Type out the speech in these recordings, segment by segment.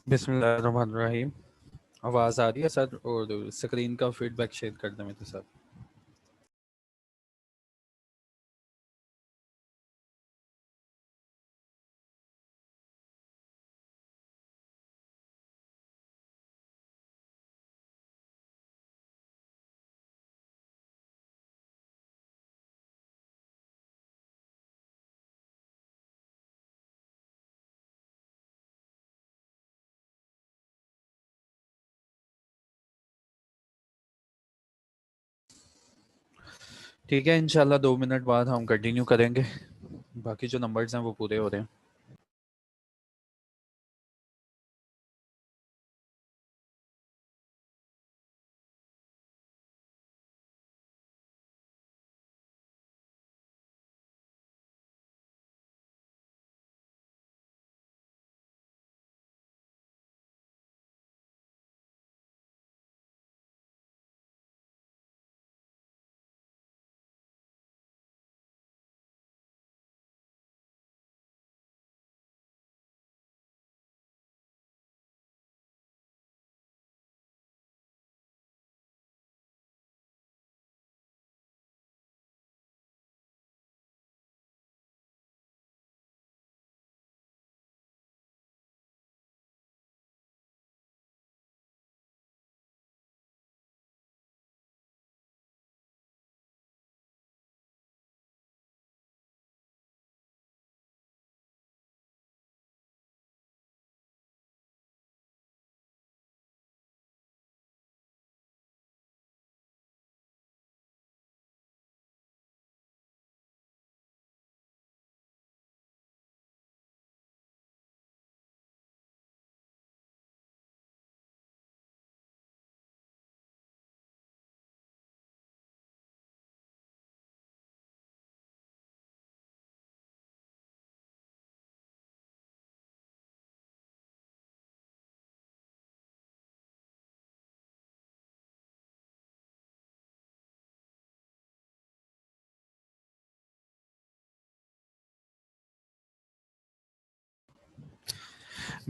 बिस्मिल्लाहिर्रहमानिर्रहीम। आवाज़ आ रही है सर? और स्क्रीन का फीडबैक शेयर कर दें मेरे साथ। ठीक है, इंशाल्लाह 2 मिनट बाद हम कंटिन्यू करेंगे। बाकी जो नंबर्स हैं वो पूरे हो रहे हैं।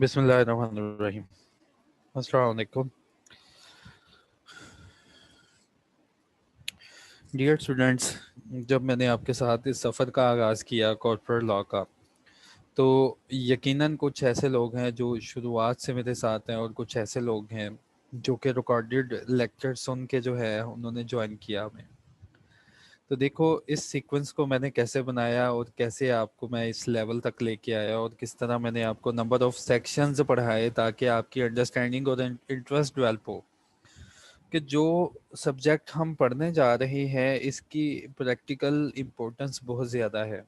बिस्मिल्लाहिर्रहमानिर्रहीम। अस्सलाम वालेकुम। डियर स्टूडेंट्स, जब मैंने आपके साथ इस सफ़र का आगाज़ किया कॉर्पोरेट लॉ का, तो यकीनन कुछ ऐसे लोग हैं जो शुरुआत से मेरे साथ हैं और कुछ ऐसे लोग हैं जो कि रिकॉर्डेड लेक्चर सुन के जो है उन्होंने ज्वाइन किया हमें। तो देखो, इस सीक्वेंस को मैंने कैसे बनाया और कैसे आपको मैं इस लेवल तक लेके आया और किस तरह मैंने आपको नंबर ऑफ सेक्शंस पढ़ाए ताकि आपकी अंडरस्टैंडिंग और इंटरेस्ट डेवलप हो कि जो सब्जेक्ट हम पढ़ने जा रहे हैं इसकी प्रैक्टिकल इम्पोर्टेंस बहुत ज़्यादा है।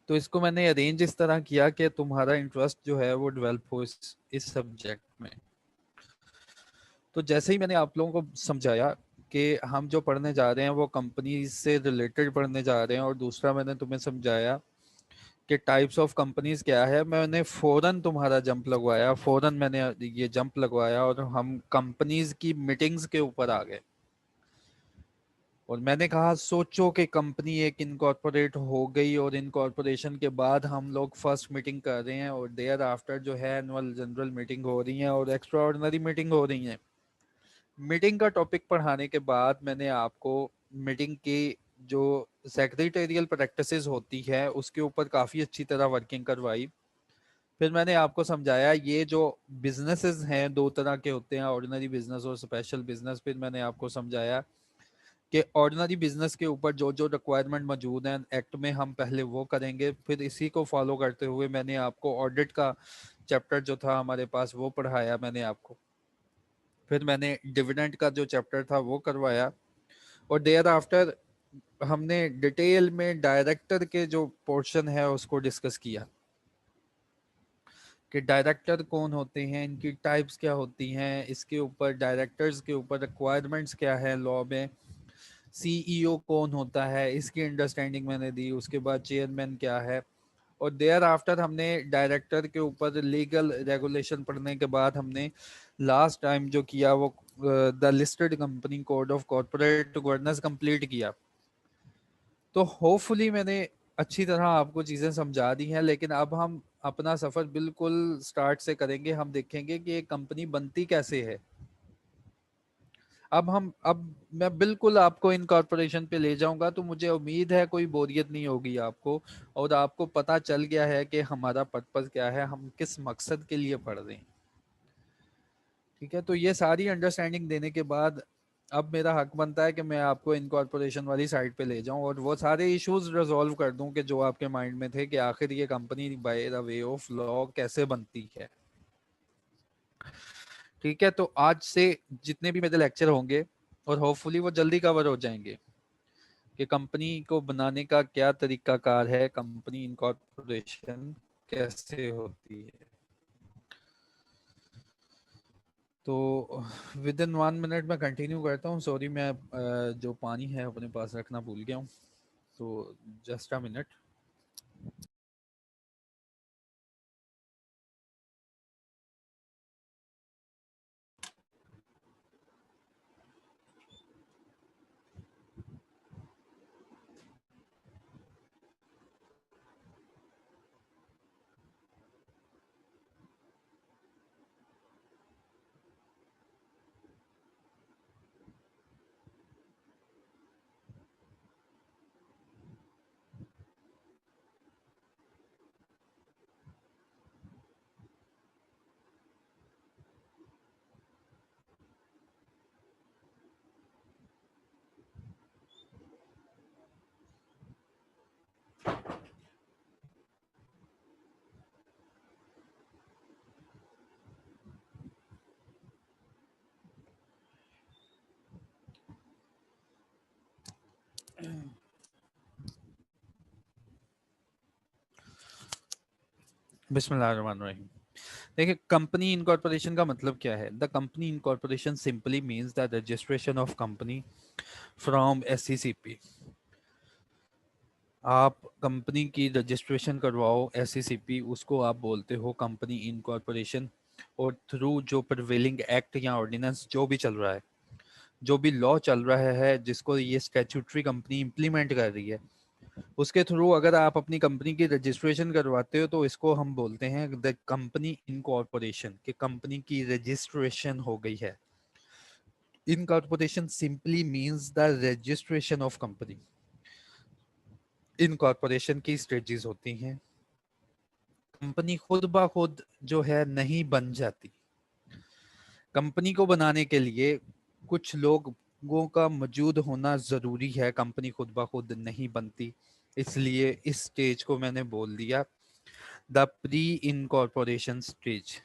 तो इसको मैंने अरेंज इस तरह किया कि तुम्हारा इंटरेस्ट जो है वो डेवलप हो इस सब्जेक्ट में। तो जैसे ही मैंने आप लोगों को समझाया कि हम जो पढ़ने जा रहे हैं वो कंपनी से रिलेटेड पढ़ने जा रहे हैं, और दूसरा मैंने तुम्हें समझाया कि टाइप्स ऑफ कंपनीज क्या है, मैंने फ़ौरन तुम्हारा जंप लगवाया, फ़ौरन मैंने ये जंप लगवाया और हम कंपनीज की मीटिंग्स के ऊपर आ गए। और मैंने कहा सोचो कि कंपनी एक इनकॉर्पोरेट हो गई और इनकॉर्पोरेशन के बाद हम लोग फर्स्ट मीटिंग कर रहे हैं और देयर आफ्टर जो है एनुअल जनरल मीटिंग हो रही है और एक्स्ट्रा ऑर्डिनरी मीटिंग हो रही है। मीटिंग का टॉपिक पढ़ाने के बाद मैंने आपको मीटिंग की जो सेक्रेटेरियल प्रैक्टिसेस होती है उसके ऊपर काफ़ी अच्छी तरह वर्किंग करवाई। फिर मैंने आपको समझाया ये जो बिजनेसेस हैं दो तरह के होते हैं, ऑर्डिनरी बिजनेस और स्पेशल बिजनेस। फिर मैंने आपको समझाया कि ऑर्डिनरी बिजनेस के ऊपर जो जो रिक्वायरमेंट मौजूद हैं एक्ट में हम पहले वो करेंगे, फिर इसी को फॉलो करते हुए मैंने आपको ऑडिट का चैप्टर जो था हमारे पास वो पढ़ाया मैंने आपको। फिर मैंने डिविडेंड का जो चैप्टर था वो करवाया और देयर आफ्टर हमने डिटेल में डायरेक्टर के जो पोर्शन है उसको डिस्कस किया कि डायरेक्टर कौन होते हैं, इनकी टाइप्स क्या होती हैं, इसके ऊपर डायरेक्टर्स के ऊपर रिक्वायरमेंट्स क्या है लॉ में, सीईओ कौन होता है इसकी अंडरस्टैंडिंग मैंने दी, उसके बाद चेयरमैन क्या है। और देयर आफ्टर हमने डायरेक्टर के ऊपर लीगल रेगुलेशन पढ़ने के बाद हमने लास्ट टाइम जो किया वो the listed company code of corporate governance complete किया। तो होपफुली मैंने अच्छी तरह आपको चीज़ें समझा दी हैं, लेकिन अब हम अपना सफर बिल्कुल स्टार्ट से करेंगे। हम देखेंगे कि एक कंपनी बनती कैसे है। अब मैं बिल्कुल आपको इनकॉर्पोरेशन पे ले जाऊंगा, तो मुझे उम्मीद है कोई बोरियत नहीं होगी आपको, और आपको पता चल गया है कि हमारा पर्पस क्या है, हम किस मकसद के लिए पढ़ रहे हैं। ठीक है, तो ये सारी अंडरस्टैंडिंग देने के बाद अब मेरा हक बनता है कि मैं आपको इनकॉर्पोरेशन वाली साइड पे ले जाऊं और वो सारे इश्यूज रिजॉल्व कर दूं कि जो आपके माइंड में थे कि आखिर ये company by the way of law कैसे बनती है। ठीक है, तो आज से जितने भी मेरे लेक्चर होंगे, और होपफुली वो जल्दी कवर हो जाएंगे, कि कंपनी को बनाने का क्या तरीकाकार है, कंपनी इनकॉर्पोरेशन कैसे होती है। तो विद इन 1 मिनट मैं कंटिन्यू करता हूँ। सॉरी, मैं जो पानी है अपने पास रखना भूल गया हूँ, तो जस्ट अ मिनट। बिस्मिल्लाहिर्रहमानिर्रहीम। देखिए, कंपनी इनकॉर्पोरेशन का मतलब क्या है। The company incorporation simply means the registration of company from SCCP। आप कंपनी की रजिस्ट्रेशन करवाओ SCCP, उसको आप बोलते हो कंपनी इनकॉर्पोरेशन। और थ्रू जो प्रिवेलिंग एक्ट या ऑर्डिनेंस जो भी चल रहा है, जो भी लॉ चल रहा है जिसको ये स्टैट्यूटरी कंपनी इम्प्लीमेंट कर रही है, उसके थ्रू अगर आप अपनी कंपनी की रजिस्ट्रेशन करवाते हो तो इसको हम बोलते हैं द कंपनी इनकॉर्पोरेशन, कि कंपनी की रजिस्ट्रेशन हो गई है। Incorporation simply means the registration of company. Incorporation की स्टेजेस होती हैं। कंपनी खुद ब खुद जो है नहीं बन जाती। कंपनी को बनाने के लिए कुछ लोगों का मौजूद होना जरूरी है, कंपनी खुद ब खुद नहीं बनती। इसलिए इस स्टेज को मैंने बोल दिया द प्री इनकॉर्पोरेशन स्टेज।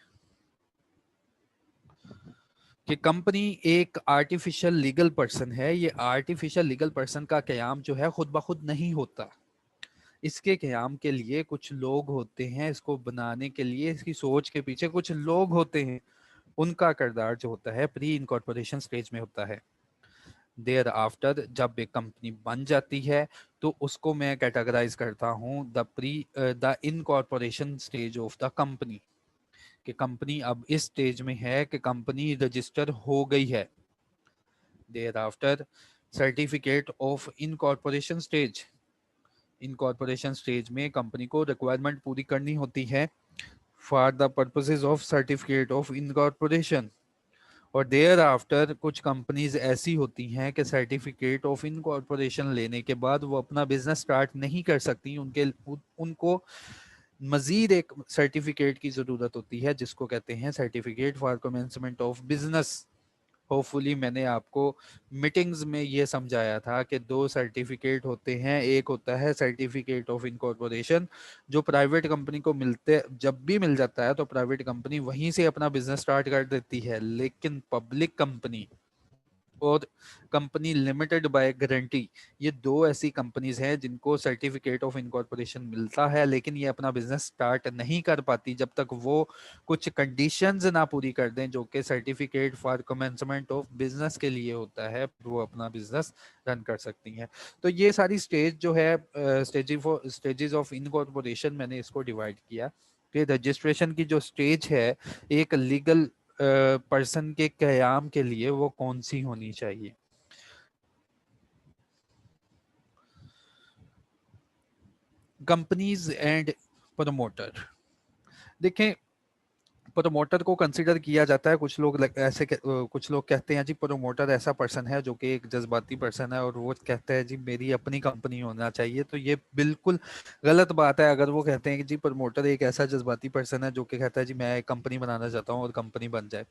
कि कंपनी एक आर्टिफिशियल लीगल पर्सन है। ये आर्टिफिशियल लीगल पर्सन का कयाम जो है खुद ब खुद नहीं होता। इसके कयाम के लिए कुछ लोग होते हैं, इसको बनाने के लिए इसकी सोच के पीछे कुछ लोग होते हैं। उनका किरदार जो होता है प्री इनकॉर्पोरेशन स्टेज में होता है। देयर आफ्टर जब एक कंपनी बन जाती है तो उसको मैं कैटेगराइज करता हूँ the incorporation stage of the company. कि कंपनी अब इस स्टेज में है कि कंपनी रजिस्टर हो गई है। Thereafter certificate of incorporation stage. Incorporation stage में कंपनी को रिक्वायरमेंट पूरी करनी होती है for the purposes of certificate of incorporation. और देयर आफ्टर कुछ कंपनीज ऐसी होती हैं कि सर्टिफिकेट ऑफ इनकॉर्पोरेशन लेने के बाद वो अपना बिजनेस स्टार्ट नहीं कर सकती। उनको मजीद एक सर्टिफिकेट की जरूरत होती है जिसको कहते हैं certificate for commencement of business. Hopefully मैंने आपको मीटिंग्स में ये समझाया था कि दो सर्टिफिकेट होते हैं। एक होता है सर्टिफिकेट ऑफ इनकॉर्पोरेशन, जो प्राइवेट कंपनी को मिलते जब भी मिल जाता है तो प्राइवेट कंपनी वहीं से अपना बिजनेस स्टार्ट कर देती है। लेकिन पब्लिक कंपनी और कंपनी लिमिटेड बाय गारंटी, ये दो ऐसी कंपनीज हैं जिनको सर्टिफिकेट ऑफ इनकॉर्पोरेशन मिलता है, लेकिन ये अपना बिजनेस स्टार्ट नहीं कर पाती जब तक वो कुछ कंडीशंस ना पूरी कर दें जो कि certificate for commencement of business के लिए होता है, वो अपना बिजनेस रन कर सकती हैं। तो ये सारी स्टेज जो है स्टेजेस ऑफ इनकॉर्पोरेशन, मैंने इसको डिवाइड किया कि रजिस्ट्रेशन की जो स्टेज है एक लीगल पर्सन के कयाम के लिए वो कौन सी होनी चाहिए। Companies and promoter. देखें, प्रोमोटर को कंसीडर किया जाता है, कुछ लोग कुछ लोग कहते हैं जी प्रोमोटर ऐसा पर्सन है जो कि एक जज्बाती पर्सन है और वो कहता है जी मेरी अपनी कंपनी होना चाहिए। तो ये बिल्कुल गलत बात है अगर वो कहते हैं कि जी प्रोमोटर एक ऐसा जज्बाती पर्सन है जो कि कहता है जी मैं एक कंपनी बनाना चाहता हूँ और कंपनी बन जाए।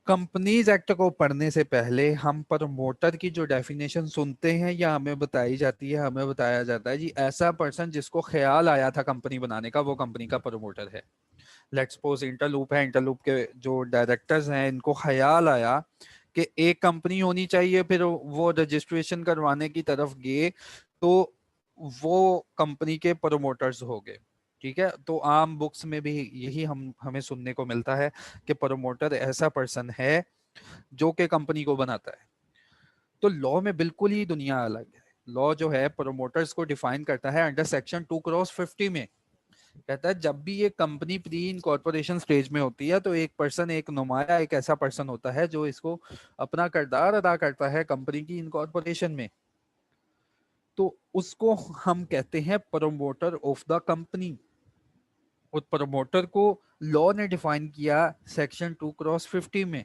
कंपनीज एक्ट को पढ़ने से पहले हम प्रमोटर की जो डेफिनेशन सुनते हैं या हमें बताई जाती है, हमें बताया जाता है जी ऐसा पर्सन जिसको ख्याल आया था कंपनी बनाने का, वो कंपनी का प्रमोटर है। लेट्स सपोज इंटरलूप है, इंटरलूप के जो डायरेक्टर्स हैं इनको ख्याल आया कि एक कंपनी होनी चाहिए, फिर वो रजिस्ट्रेशन करवाने की तरफ गए तो वो कंपनी के प्रमोटर्स हो गए। ठीक है, तो आम बुक्स में भी यही हमें सुनने को मिलता है कि प्रमोटर ऐसा पर्सन है जो कि कंपनी को बनाता है। तो लॉ में बिल्कुल ही दुनिया अलग है। लॉ जो है प्रमोटर्स को डिफाइन करता है अंडर सेक्शन 2/50 में। कहता है जब भी ये कंपनी प्री इनकॉर्पोरेशन स्टेज में होती है तो एक पर्सन, एक नुमाया, एक ऐसा पर्सन होता है जो इसको अपना किरदार अदा करता है कंपनी की इनकॉर्पोरेशन में, तो उसको हम कहते हैं प्रमोटर ऑफ द कंपनी। और प्रमोटर को लॉ ने डिफाइन किया सेक्शन 2/50 में।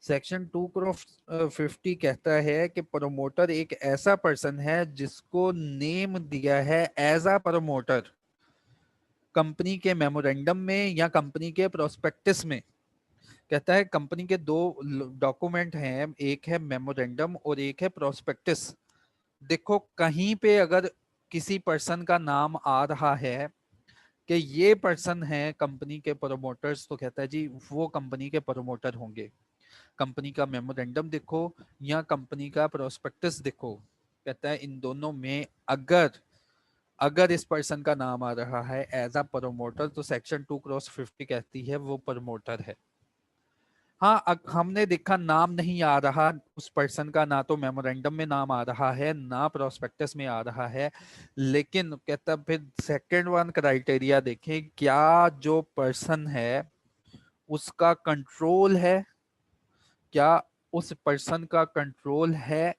सेक्शन 2/50 कहता है कि प्रमोटर एक ऐसा पर्सन है जिसको नेम दिया है एज अ प्रमोटर कंपनी के मेमोरेंडम में या कंपनी के प्रोस्पेक्टस में। कहता है कंपनी के दो डॉक्यूमेंट हैं, एक है मेमोरेंडम और एक है प्रोस्पेक्टस। देखो कहीं पे अगर किसी पर्सन का नाम आ रहा है कि ये पर्सन है कंपनी के प्रोमोटर्स, तो कहता है जी वो कंपनी के प्रोमोटर होंगे। कंपनी का मेमोरेंडम देखो या कंपनी का प्रोस्पेक्टस देखो, कहता है इन दोनों में अगर अगर इस पर्सन का नाम आ रहा है एज अ प्रोमोटर तो सेक्शन 2/50 कहती है वो प्रोमोटर है। हाँ, हमने देखा नाम नहीं आ रहा उस पर्सन का, ना तो मेमोरेंडम में नाम आ रहा है ना प्रोस्पेक्टस में आ रहा है, लेकिन कहता फिर सेकंड वन क्राइटेरिया देखें, क्या जो पर्सन है उसका कंट्रोल है, क्या उस पर्सन का कंट्रोल है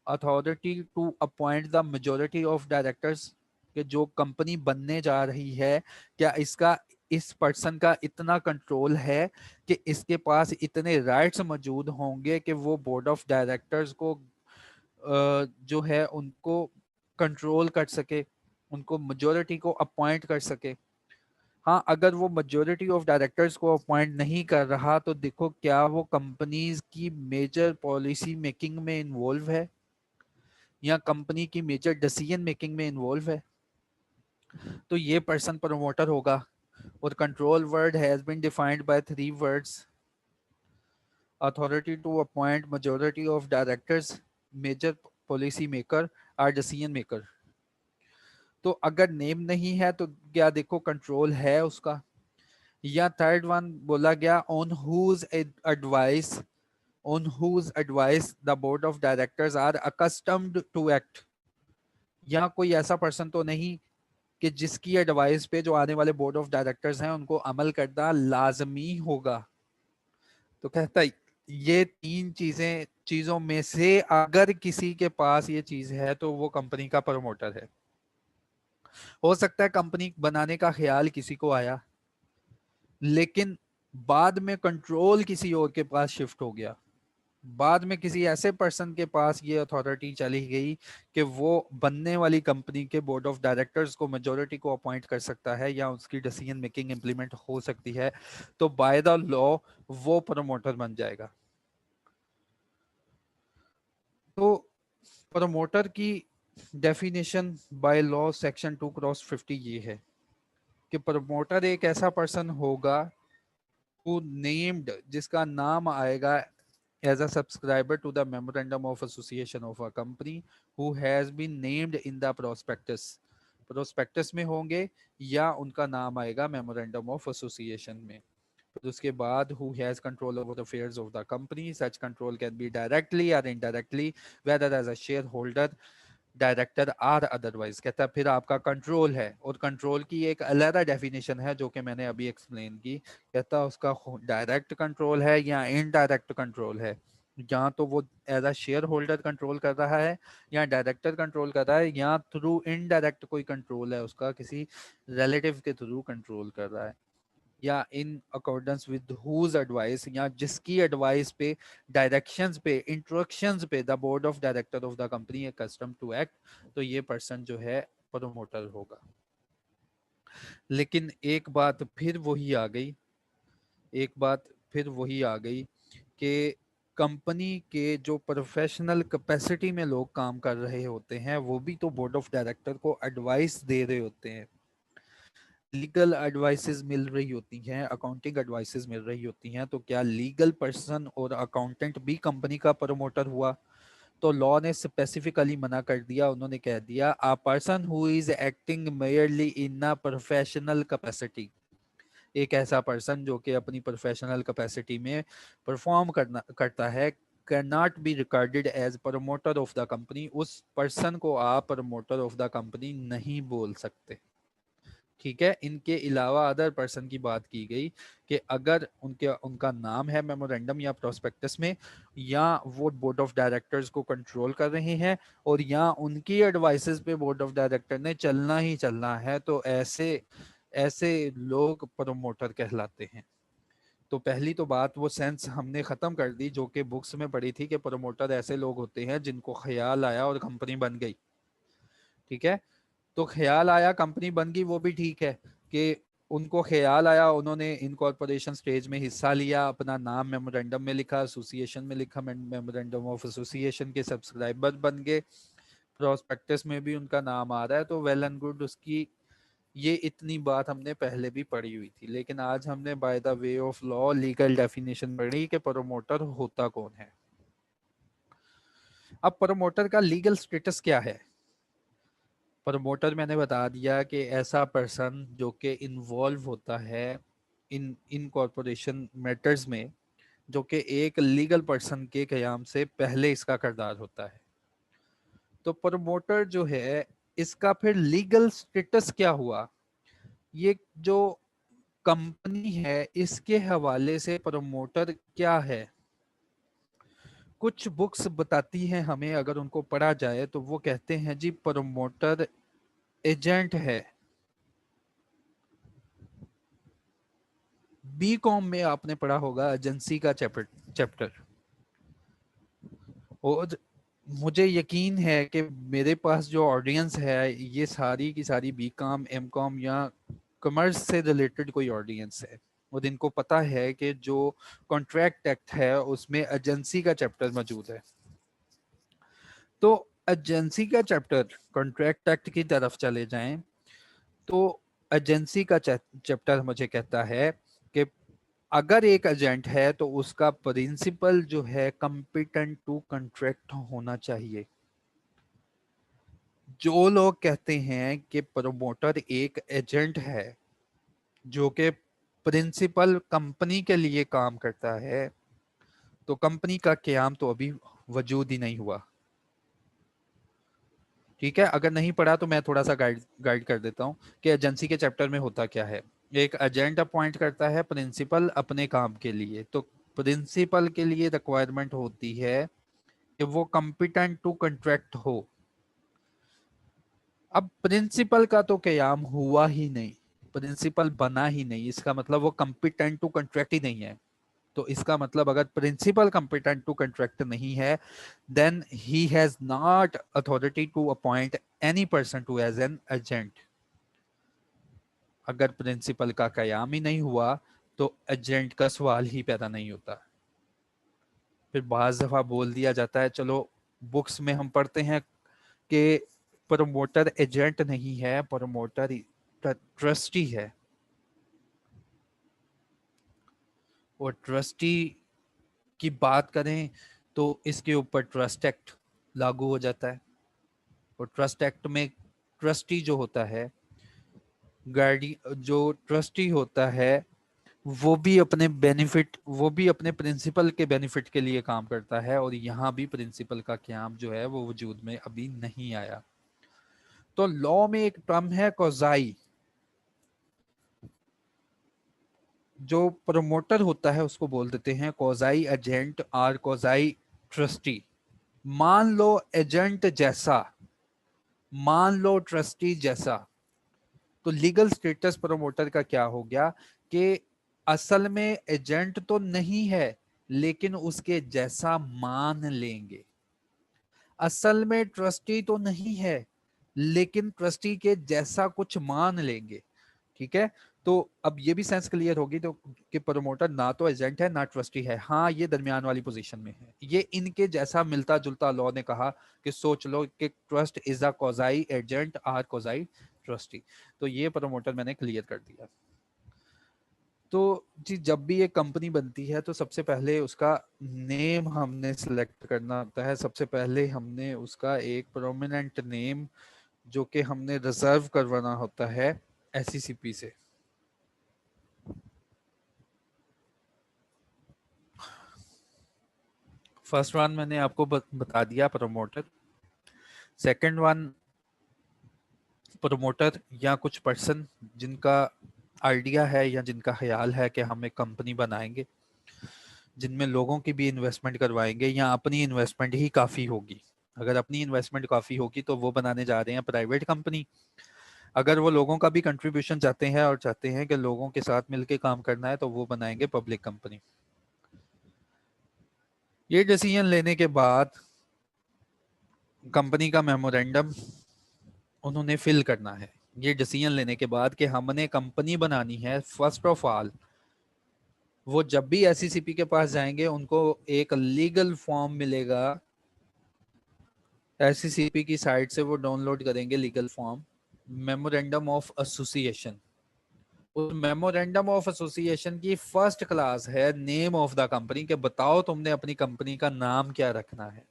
authority to appoint the majority of directors, कि जो कंपनी बनने जा रही है क्या इसका, इस पर्सन का इतना कंट्रोल है कि इसके पास इतने राइट्स मौजूद होंगे कि वो बोर्ड ऑफ डायरेक्टर्स को जो है उनको कंट्रोल कर सके, उनको मेजोरिटी को अपॉइंट कर सके। हाँ, अगर वो मेजोरिटी ऑफ डायरेक्टर्स को अपॉइंट नहीं कर रहा तो देखो क्या वो कंपनीज की मेजर पॉलिसी मेकिंग में इन्वॉल्व है या कंपनी की मेजर डिसीजन मेकिंग में इन्वॉल्व है, तो ये पर्सन प्रमोटर होगा। और control word has been defined by 3 words, authority to appoint majority of directors, major policy maker और डिसीजन मेकर। तो अगर नेम नहीं है तो क्या देखो कंट्रोल है उसका। या थर्ड वन बोला गया on whose advice the board of directors are accustomed to act, या कोई ऐसा पर्सन तो नहीं कि जिसकी एडवाइस पे जो आने वाले बोर्ड ऑफ डायरेक्टर्स हैं उनको अमल करना लाजमी होगा। तो कहता है ये तीन चीजों में से अगर किसी के पास ये चीज है तो वो कंपनी का प्रमोटर है। हो सकता है कंपनी बनाने का ख्याल किसी को आया लेकिन बाद में कंट्रोल किसी और के पास शिफ्ट हो गया, बाद में किसी ऐसे पर्सन के पास ये अथॉरिटी चली गई कि वो बनने वाली कंपनी के बोर्ड ऑफ डायरेक्टर्स को मेजोरिटी को अपॉइंट कर सकता है या उसकी डिसीजन मेकिंग इंप्लीमेंट हो सकती है, तो बाय द लॉ वो प्रमोटर बन जाएगा। तो प्रमोटर की डेफिनेशन बाय लॉ सेक्शन 2/50 ये है कि प्रमोटर एक ऐसा पर्सन होगा हु नेम्ड, जिसका नाम आएगा as a subscriber to the memorandum of association of a company who has been named in the prospectus, prospectus में होंगे या उनका नाम आएगा memorandum of association में। फिर उसके बाद who has control over the affairs of the company, such control can be directly or indirectly whether as a shareholder, director or otherwise. कहता है फिर आपका कंट्रोल है, और कंट्रोल की एक अलग डेफिनेशन है जो कि मैंने अभी एक्सप्लेन की। कहता है उसका डायरेक्ट कंट्रोल है या इनडायरेक्ट कंट्रोल है। या तो वो as a shareholder control कर रहा है, या डायरेक्टर कंट्रोल कर रहा है, या थ्रू इनडायरेक्ट कोई कंट्रोल है उसका, किसी रिलेटिव के थ्रू कंट्रोल कर रहा है, या in accordance with whose advice, या जिसकी एडवाइस पे, डायरेक्शंस पे, इंस्ट्रक्शंस पे the board of director of the company है कस्टम टू एक्ट, तो ये पर्सन जो है प्रोमोटर होगा। लेकिन एक बात फिर वही आ गई, एक बात फिर वही आ गई कि कंपनी के जो प्रोफेशनल कैपेसिटी में लोग काम कर रहे होते हैं वो भी तो बोर्ड ऑफ डायरेक्टर को एडवाइस दे रहे होते हैं, लीगल एडवाइसेस मिल रही होती हैं, अकाउंटिंग एडवाइसेस मिल रही होती हैं, तो क्या लीगल पर्सन और अकाउंटेंट भी कंपनी का प्रमोटर हुआ? तो लॉ ने स्पेसिफिकली मना कर दिया, उन्होंने कह दिया a person who is acting merely in a professional capacity, एक ऐसा पर्सन जो कि अपनी प्रोफेशनल कैपेसिटी में परफॉर्म करता है, can not be recorded as promoter of the company, उस पर्सन को आप प्रमोटर ऑफ द कंपनी नहीं बोल सकते। ठीक है, इनके अलावा अदर पर्सन की बात की गई कि अगर उनका नाम है मेमोरेंडम या प्रोस्पेक्टस में, या वो बोर्ड ऑफ डायरेक्टर्स को कंट्रोल कर रहे हैं, और या उनकी एडवाइसेस पे बोर्ड ऑफ डायरेक्टर ने चलना ही चलना है, तो ऐसे ऐसे लोग प्रमोटर कहलाते हैं। तो पहली तो बात वो सेंस हमने खत्म कर दी जो कि बुक्स में पढ़ी थी कि प्रमोटर ऐसे लोग होते हैं जिनको ख्याल आया और कंपनी बन गई। ठीक है, तो ख्याल आया कंपनी बन गई, वो भी ठीक है कि उनको ख्याल आया, उन्होंने इनकॉर्पोरेशन स्टेज में हिस्सा लिया, अपना नाम मेमोरेंडम में लिखा, एसोसिएशन में लिखा, मेमोरेंडम ऑफ एसोसिएशन के सब्सक्राइबर बन गए, प्रोस्पेक्टस में भी उनका नाम आ रहा है, तो वेल एंड गुड। उसकी ये इतनी बात हमने पहले भी पढ़ी हुई थी, लेकिन आज हमने by the way of law legal definition पढ़ी कि प्रमोटर होता कौन है। अब प्रमोटर का लीगल स्टेटस क्या है? प्रमोटर मैंने बता दिया कि ऐसा पर्सन जो कि इन्वॉल्व होता है इन कॉरपोरेशन मैटर्स में, जो कि एक लीगल पर्सन के कयाम से पहले इसका किरदार होता है। तो प्रमोटर जो है इसका फिर लीगल स्टेटस क्या हुआ? ये जो कंपनी है इसके हवाले से प्रमोटर क्या है? कुछ बुक्स बताती हैं हमें, अगर उनको पढ़ा जाए तो वो कहते हैं जी प्रमोटर एजेंट है। बी कॉम में आपने पढ़ा होगा एजेंसी का चैप्टर। और मुझे यकीन है कि मेरे पास जो ऑडियंस है ये सारी की सारी बी कॉम, एम कॉम या कॉमर्स से रिलेटेड कोई ऑडियंस है, और इनको पता है कि जो कॉन्ट्रैक्ट एक्ट है उसमें एजेंसी का चैप्टर मौजूद है। तो एजेंसी का चैप्टर, कॉन्ट्रैक्ट एक्ट की तरफ चले जाएं तो एजेंसी का चैप्टर मुझे कहता है कि अगर एक एजेंट है तो उसका प्रिंसिपल जो है कॉम्पिटेंट टू कॉन्ट्रैक्ट होना चाहिए। जो लोग कहते हैं कि प्रमोटर एक एजेंट है जो कि प्रिंसिपल कंपनी के लिए काम करता है, तो कंपनी का क्याम तो अभी वजूद ही नहीं हुआ। ठीक है, अगर नहीं पढ़ा तो मैं थोड़ा सा गाइड गाइड कर देता हूँ कि एजेंसी के चैप्टर में होता क्या है। एक एजेंट अपॉइंट करता है प्रिंसिपल अपने काम के लिए, तो प्रिंसिपल के लिए रिक्वायरमेंट होती है कि वो कॉम्पिटेंट टू कॉन्ट्रैक्ट हो। अब प्रिंसिपल का तो क्याम हुआ ही नहीं, प्रिंसिपल बना ही नहीं, इसका मतलब वो कॉम्पिटेंट टू कॉन्ट्रैक्ट ही नहीं है। तो इसका मतलब अगर प्रिंसिपल कॉम्पिटेंट टू कॉन्ट्रैक्ट नहीं है, then he has not authority to appoint any person to as an agent. अगर प्रिंसिपल का कयाम ही नहीं हुआ तो एजेंट का सवाल ही पैदा नहीं होता। फिर बाज दफा बोल दिया जाता है, चलो बुक्स में हम पढ़ते हैं कि प्रमोटर एजेंट नहीं है, प्रमोटर ट्रस्टी है, और ट्रस्टी की बात करें तो इसके ऊपर ट्रस्ट एक्ट लागू हो जाता है। और ट्रस्ट एक्ट में ट्रस्टी जो होता है, गार्डी जो ट्रस्टी होता है, वो भी अपने प्रिंसिपल के बेनिफिट के लिए काम करता है, और यहाँ भी प्रिंसिपल का क्याम जो है वो वजूद में अभी नहीं आया। तो लॉ में एक टर्म है कोजाई, जो प्रमोटर होता है उसको बोल देते हैं कोजाई एजेंट और कोजाई ट्रस्टी, मान लो एजेंट जैसा, मान लो ट्रस्टी जैसा, तो लीगल स्टेटस प्रमोटर का क्या हो गया कि असल में एजेंट तो नहीं है लेकिन उसके जैसा मान लेंगे, असल में ट्रस्टी तो नहीं है लेकिन ट्रस्टी के जैसा कुछ मान लेंगे। ठीक है, तो अब ये भी सेंस क्लियर होगी तो कि प्रमोटर ना तो एजेंट है ना ट्रस्टी है, हाँ ये दरमियान वाली पोजीशन में है, ये इनके जैसा मिलता जुलता। लॉ ने कहा कि सोच लो कि trust is a quasi agent or quasi trustee, तो ये प्रमोटर मैंने क्लियर कर दिया। तो जी जब भी एक कंपनी बनती है तो सबसे पहले उसका नेम हमने सिलेक्ट करना होता है, सबसे पहले हमने उसका एक प्रोमिनेंट नेम जो कि हमने रिजर्व करवाना होता है एससीसीपी से। फर्स्ट वन मैंने आपको बता दिया प्रमोटर। सेकंड वन प्रमोटर या कुछ पर्सन जिनका आइडिया है या जिनका ख्याल है कि हम एक कंपनी बनाएंगे जिनमें लोगों की भी इन्वेस्टमेंट करवाएंगे या अपनी इन्वेस्टमेंट ही काफ़ी होगी। अगर अपनी इन्वेस्टमेंट काफ़ी होगी तो वो बनाने जा रहे हैं प्राइवेट कंपनी। अगर वो लोगों का भी कंट्रीब्यूशन चाहते हैं और चाहते हैं कि लोगों के साथ मिलकर काम करना है तो वो बनाएंगे पब्लिक कंपनी। ये डिसीजन लेने के बाद कंपनी का मेमोरेंडम उन्होंने फिल करना है। ये डिसीजन लेने के बाद कि हमने कंपनी बनानी है, फर्स्ट ऑफ ऑल वो जब भी एससीसीपी के पास जाएंगे उनको एक लीगल फॉर्म मिलेगा, एससीसीपी की साइट से वो डाउनलोड करेंगे legal form, memorandum of association. उस मेमोरेंडम ऑफ एसोसिएशन की फर्स्ट क्लास है नेम ऑफ द कंपनी, के बताओ तुमने अपनी कंपनी का नाम क्या रखना है।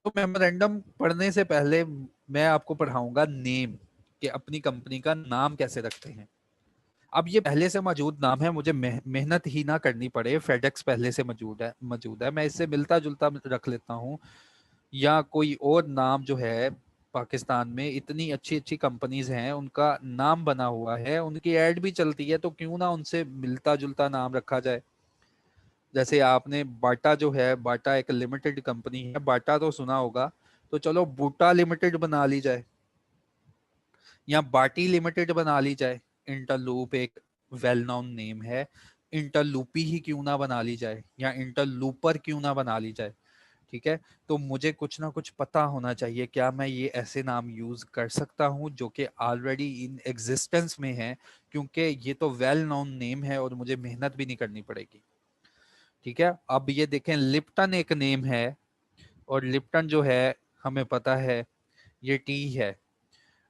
तो मेमोरेंडम पढ़ने से पहले मैं आपको पढ़ाऊंगा नेम, कि अपनी कंपनी का नाम कैसे रखते हैं। अब ये पहले से मौजूद नाम है, मुझे मेहनत ही ना करनी पड़े, फेडेक्स पहले से मौजूद है, मैं इससे मिलता जुलता रख लेता हूँ, या कोई और नाम जो है पाकिस्तान में इतनी अच्छी अच्छी कंपनीज हैं उनका नाम बना हुआ है, उनकी एड भी चलती है, तो क्यों ना उनसे मिलता जुलता नाम रखा जाए। जैसे आपने बाटा जो है, बाटा एक लिमिटेड कंपनी है, बाटा तो सुना होगा, तो चलो बूटा लिमिटेड बना ली जाए या बाटी लिमिटेड बना ली जाए। इंटरलूप एक वेल नोन नेम है, इंटरलूपी ही क्यों ना बना ली जाए या इंटरलूपर क्यों ना बना ली जाए। ठीक है, तो मुझे कुछ ना कुछ पता होना चाहिए, क्या मैं ये ऐसे नाम यूज कर सकता हूँ जो कि ऑलरेडी इन एग्जिस्टेंस में है, क्योंकि ये तो वेल नोन नेम है और मुझे मेहनत भी नहीं करनी पड़ेगी। ठीक है, अब ये देखें लिप्टन एक नेम है और लिप्टन जो है हमें पता है ये टी है।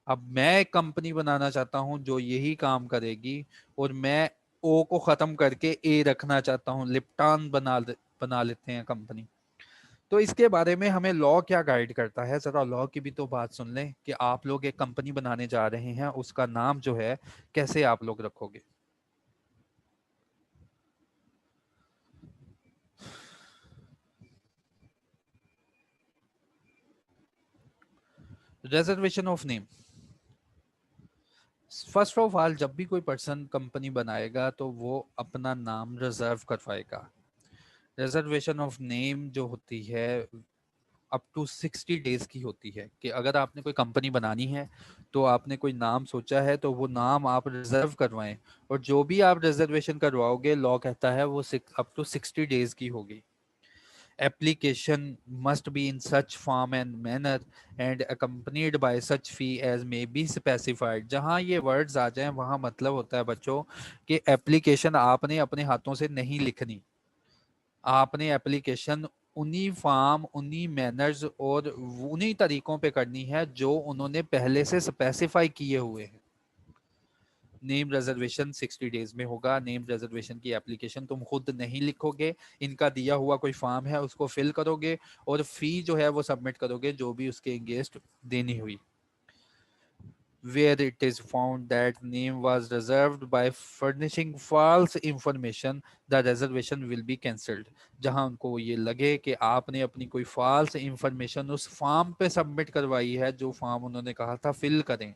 अब मैं एक कंपनी बनाना चाहता हूं जो यही काम करेगी और मैं ओ को खत्म करके ए रखना चाहता हूं, लिप्टन बना लेते हैं कंपनी। तो इसके बारे में हमें लॉ क्या गाइड करता है, जरा लॉ की भी तो बात सुन लें कि आप लोग एक कंपनी बनाने जा रहे हैं, उसका नाम जो है कैसे आप लोग रखोगे। Reservation of name, first of all जब भी कोई पर्सन कंपनी बनाएगा तो वो अपना नाम रिजर्व करवाएगा। रिजर्वेशन ऑफ नेम जो होती है अप टू 60 डेज की होती है, कि अगर आपने कोई कंपनी बनानी है तो आपने कोई नाम सोचा है तो वो नाम आप रिजर्व करवाएं, और जो भी आप रिजर्वेशन करवाओगे लॉ कहता है वो अप टू 60 डेज की होगी। Application must be in such form and manner and accompanied by such fee as may be specified। जहाँ ये वर्ड्स आ जाएं वहाँ मतलब होता है बच्चों कि एप्लीकेशन आपने अपने हाथों से नहीं लिखनी, आपने एप्लीकेशन उन्हीं फॉर्म उन्हीं मैनर्स और उन्हीं तरीकों पे करनी है जो उन्होंने पहले से स्पेसिफाई किए हुए हैं। नेम रिजर्वेशन 60 डेज में होगा। नेम रिजर्वेशन की एप्लीकेशन तुम खुद नहीं लिखोगे, इनका दिया हुआ कोई फॉर्म है उसको फिल करोगे और फी जो है वो सबमिट करोगे जो भी उसके अगेंस्ट देनी हुई। Where it is found that name was reserved by furnishing false information, the reservation will be cancelled। जहां उनको ये लगे कि आपने अपनी कोई false information उस फॉर्म पे सबमिट करवाई है जो फॉर्म उन्होंने कहा था फिल करें,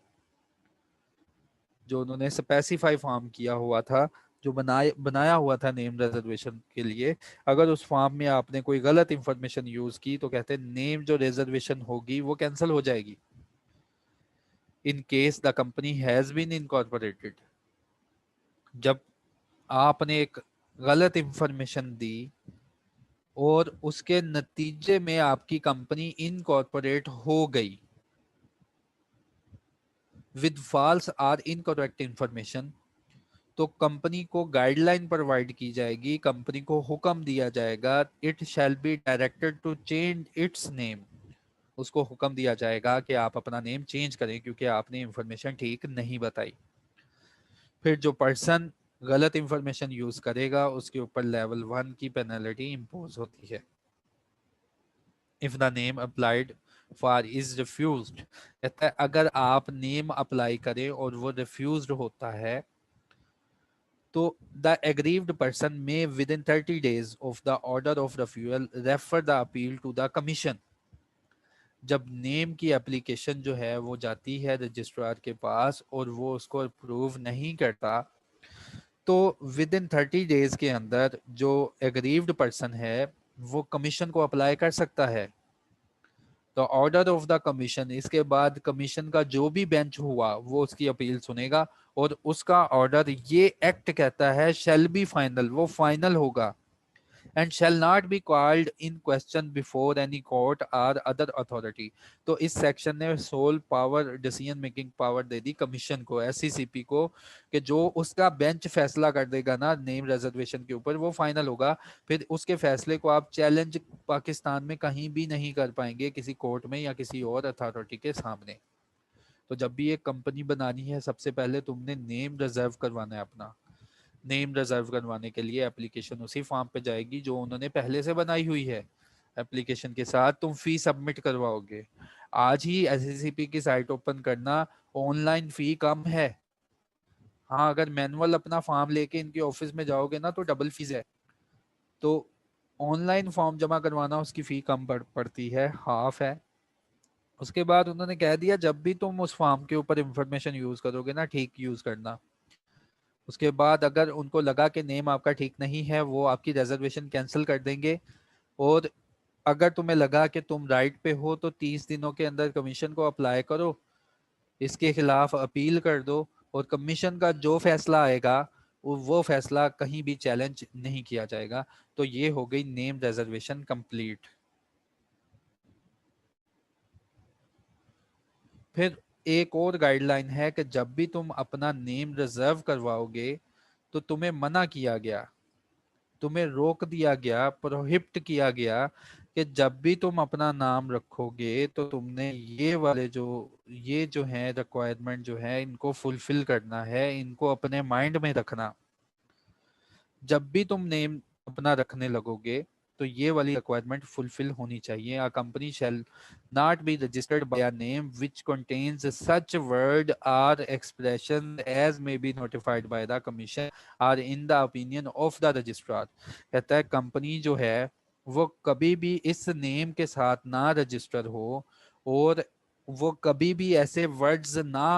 जो उन्होंने स्पेसिफाई फॉर्म किया हुआ था, जो बनाया हुआ था नेम रिजर्वेशन के लिए, अगर उस फॉर्म में आपने कोई गलत इंफॉर्मेशन यूज की तो कहते हैं नेम जो रिजर्वेशन होगी वो कैंसिल हो जाएगी, in case the company has been incorporated. जब आपने एक गलत इंफॉर्मेशन दी और उसके नतीजे में आपकी कंपनी इनकॉर्पोरेट हो गई with false or incorrect information, तो कंपनी को गाइडलाइन प्रोवाइड की जाएगी, कंपनी को हुक्म दिया जाएगा, it shall be directed to change its name. उसको हुक्म दिया जाएगा कि आप अपना नेम चेंज करें क्योंकि आपने इंफॉर्मेशन ठीक नहीं बताई। फिर जो पर्सन गलत इंफॉर्मेशन यूज करेगा उसके ऊपर लेवल 1 की पेनल्टी इंपोज होती है। If the name applied for is refused, कहता है अगर आप नेम अप्लाई करें और वो रिफ्यूज्ड होता है तो the aggrieved person may within 30 days of the order of refusal refer the appeal to the commission. जब नेम की एप्लीकेशन जो है वो जाती है रजिस्ट्रार के पास और वो उसको अप्रूव नहीं करता, तो विद इन 30 days के अंदर जो एग्रीव्ड पर्सन है वो कमीशन को अप्लाई कर सकता है। तो ऑर्डर ऑफ द कमीशन, इसके बाद कमीशन का जो भी बेंच हुआ वो उसकी अपील सुनेगा और उसका ऑर्डर ये एक्ट कहता है शैल बी फाइनल, वो फाइनल होगा, and shall not be called in question before any court or other authority. तो इस सेक्शन ने sole power, decision making power दे दी कमीशन को, एससीसीपी को, कि जो उसका बेंच फैसला कर देगा ना नेम रिजर्वेशन के ऊपर वो फाइनल होगा। फिर उसके फैसले को आप चैलेंज पाकिस्तान में कहीं भी नहीं कर पाएंगे किसी कोर्ट में या किसी और अथॉरिटी के सामने। तो जब भी एक कंपनी बनानी है सबसे पहले तुमने नेम रिजर्व करवाना है अपना। नेम रिजर्व करवाने के लिए एप्लीकेशन उसी फॉर्म पे जाएगी जो उन्होंने पहले से बनाई हुई है। एप्लीकेशन के साथ तुम फी सबमिट करवाओगे। आज ही एसएससीपी की साइट ओपन करना, ऑनलाइन फी कम है। हाँ, अगर मैनुअल अपना फॉर्म लेके इनके ऑफिस में जाओगे ना तो डबल फीस है। तो ऑनलाइन फॉर्म जमा करवाना उसकी फी कम पड़ती है, हाफ है। उसके बाद उन्होंने कह दिया जब भी तुम उस फॉर्म के ऊपर इंफॉर्मेशन यूज करोगे ना ठीक यूज करना। उसके बाद अगर उनको लगा कि नेम आपका ठीक नहीं है वो आपकी रिजर्वेशन कैंसिल कर देंगे। और अगर तुम्हें लगा कि तुम राइट पे हो तो 30 दिनों के अंदर कमीशन को अप्लाई करो, इसके खिलाफ अपील कर दो और कमीशन का जो फैसला आएगा वो फैसला कहीं भी चैलेंज नहीं किया जाएगा। तो ये हो गई नेम रिजर्वेशन कंप्लीट। फिर एक और गाइडलाइन है कि जब भी तुम अपना नेम रिजर्व करवाओगे तो तुम्हें मना किया गया, तुम्हें रोक दिया गया, प्रोहिबिट किया गया कि जब भी तुम अपना नाम रखोगे तो तुमने ये वाले जो ये जो है रिक्वायरमेंट जो है इनको फुलफिल करना है, इनको अपने माइंड में रखना। जब भी तुम नेम अपना रखने लगोगे तो ये वाली रिक्वायरमेंट फुलफिल होनी चाहिए। A company shall not be registered by a name which contains such word or expression as may be notified by the commission or in the opinion of the registrar. कहता है company जो है वो कभी भी इस नेम के साथ ना रजिस्टर हो और वो कभी भी ऐसे वर्ड्स ना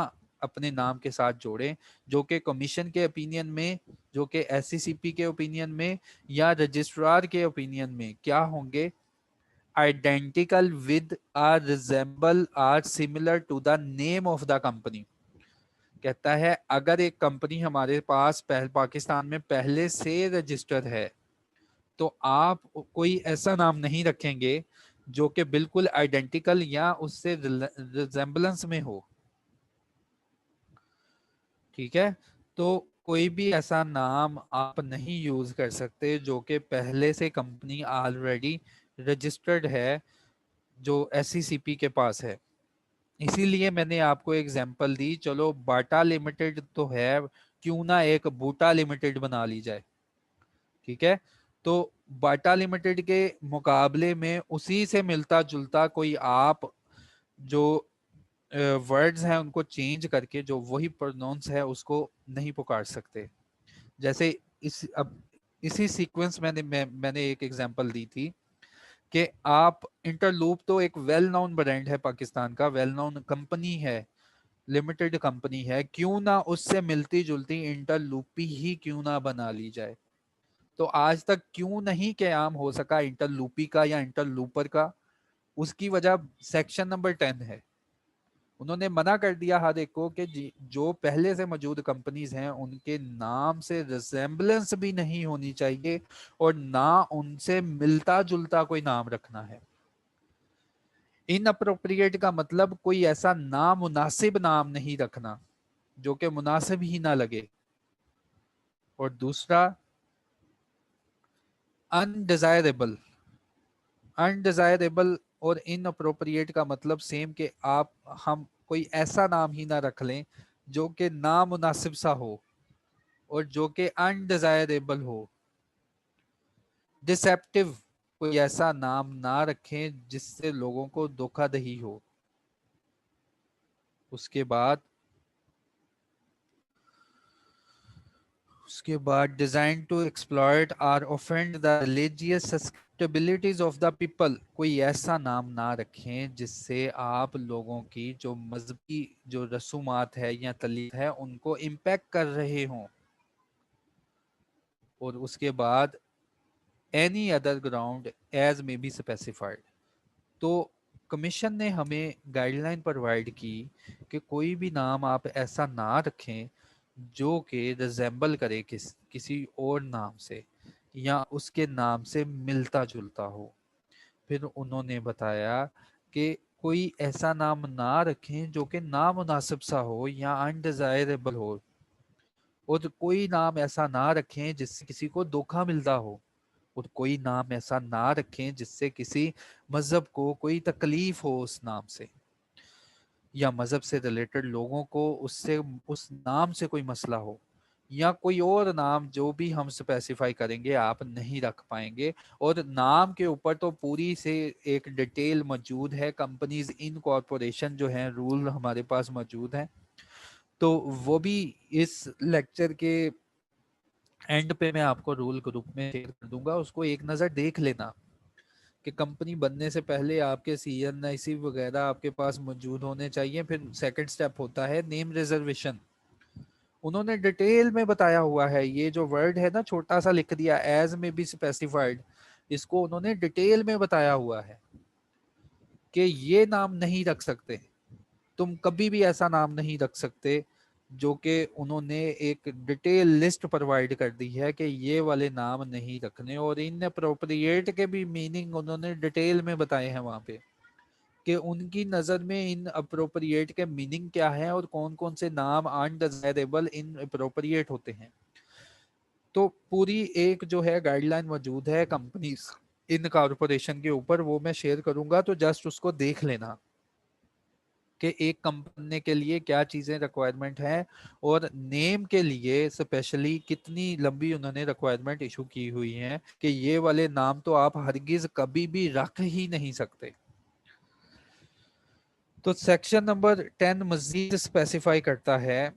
अपने नाम के साथ जोड़े जो कि कमीशन के ओपिनियन में, जो कि एससीसीपी के ओपिनियन में या रजिस्ट्रार के ओपिनियन में क्या होंगे, identical with or resemble or similar to the name of the company. कहता है अगर एक कंपनी हमारे पास पाकिस्तान में पहले से रजिस्टर है तो आप कोई ऐसा नाम नहीं रखेंगे जो कि बिल्कुल आइडेंटिकल या उससे रिजेंबलेंस में हो। ठीक है, तो कोई भी ऐसा नाम आप नहीं यूज कर सकते जो कि पहले से कंपनी ऑलरेडी रजिस्टर्ड है जो एससीसीपी के पास है। इसीलिए मैंने आपको एग्जांपल दी, चलो बाटा लिमिटेड तो है, क्यों ना एक बूटा लिमिटेड बना ली जाए। ठीक है, तो बाटा लिमिटेड के मुकाबले में उसी से मिलता जुलता कोई आप जो वर्ड्स हैं उनको चेंज करके जो वही प्रोनाउंस है उसको नहीं पुकार सकते। जैसे अब इसी सीक्वेंस मैंने एक एग्जांपल दी थी कि आप इंटरलूप तो एक वेल नोन ब्रांड है, पाकिस्तान का वेल नोन कंपनी है, लिमिटेड कंपनी है, क्यों ना उससे मिलती जुलती इंटरलूपी ही क्यों ना बना ली जाए। तो आज तक क्यों नहीं क्याम हो सका इंटरलूपी का या इंटरलूपर का, उसकी वजह सेक्शन नंबर 10 है। उन्होंने मना कर दिया हर एक को कि जो पहले से मौजूद कंपनीज हैं उनके नाम से रिजेम्बलेंस भी नहीं होनी चाहिए और ना उनसे मिलता जुलता कोई नाम रखना है। इनअप्रोप्रिएट का मतलब कोई ऐसा नामुनासिब नाम नहीं रखना जो कि मुनासिब ही ना लगे। और दूसरा अनडिजायरेबल। अनडिजायरेबल और इनअप्रोप्रिएट का मतलब सेम कि आप हम कोई ऐसा नाम ही ना रख लें जो कि नामुनासिब सा हो और जो कि अनडिजायरेबल हो। डिसेप्टिव, कोई ऐसा नाम ना रखें जिससे लोगों को धोखाधही हो। उसके बाद design to exploit or offend the religious susceptibilities of the people. कोई ऐसा नाम ना रखें जिससे आप लोगों की जो मजहबी जो रसूमात है या तलीम है उनको इम्पैक्ट कर रहे हों। और उसके बाद any other ground as may be specified. तो कमीशन ने हमें गाइडलाइन प्रोवाइड की कि कोई भी नाम आप ऐसा ना रखें जो कि रिजेंबल करे किसी और नाम से या उसके नाम से मिलता जुलता हो। फिर उन्होंने बताया कि कोई ऐसा नाम ना रखें जो कि नामुनासिब सा हो या अनडिजायरेबल हो। और कोई नाम ऐसा ना रखें जिससे किसी को धोखा मिलता हो। और कोई नाम ऐसा ना रखें जिससे किसी मजहब को कोई तकलीफ हो उस नाम से, या मजहब से रिलेटेड लोगों को उससे उस नाम से कोई मसला हो, या कोई और नाम जो भी हम स्पेसिफाई करेंगे आप नहीं रख पाएंगे। और नाम के ऊपर तो पूरी से एक डिटेल मौजूद है, कंपनीज इनकॉर्पोरेशन जो है रूल हमारे पास मौजूद है। तो वो भी इस लेक्चर के एंड पे मैं आपको रूल ग्रुप में शेयर कर दूंगा, उसको एक नज़र देख लेना कि कंपनी बनने से पहले आपके CNIC वगैरह आपके पास मौजूद होने चाहिए। फिर सेकंड स्टेप होता है नेम रिजर्वेशन। उन्होंने डिटेल में बताया हुआ है, ये जो वर्ड है ना छोटा सा लिख दिया एज में बी स्पेसिफाइड, इसको उन्होंने डिटेल में बताया हुआ है कि ये नाम नहीं रख सकते, तुम कभी भी ऐसा नाम नहीं रख सकते। जो कि उन्होंने एक डिटेल लिस्ट प्रोवाइड कर दी है कि ये वाले नाम नहीं रखने। और इन अप्रोप्रिएट के भी मीनिंग उन्होंने डिटेल में बताए हैं वहां पे कि उनकी नज़र में इन अप्रोप्रिएट के मीनिंग क्या है और कौन कौन से नाम अनडिजायरेबल इन अप्रोप्रिएट होते हैं। तो पूरी एक जो है गाइडलाइन मौजूद है कंपनी इन कॉर्पोरेशन के ऊपर, वो मैं शेयर करूंगा, तो जस्ट उसको देख लेना कि एक कंपनी के लिए क्या चीज़ें रिक्वायरमेंट है और नेम के लिए स्पेशली कितनी लंबी उन्होंने रिक्वायरमेंट इशू की हुई है कि ये वाले नाम तो आप हरगिज कभी भी रख ही नहीं सकते। तो सेक्शन नंबर 10 मजीद स्पेसिफाई करता है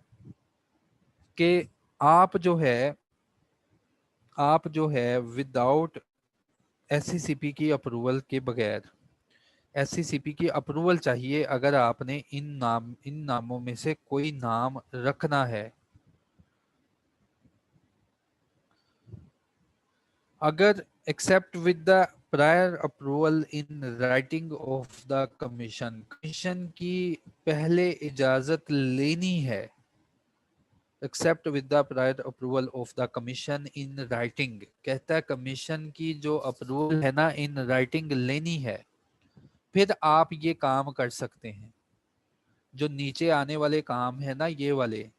कि आप जो है विदाउट SCCP की अप्रूवल के बगैर, SCCP की अप्रूवल चाहिए अगर आपने इन नामों में से कोई नाम रखना है। अगर except with the prior approval in writing of the commission, commission की पहले इजाजत लेनी है। Except with the prior approval of the commission in writing, कहता है कमीशन की जो अप्रूवल है ना इन राइटिंग लेनी है, फिर आप ये काम कर सकते हैं। जो नीचे आने वाले काम है ना ये वाले,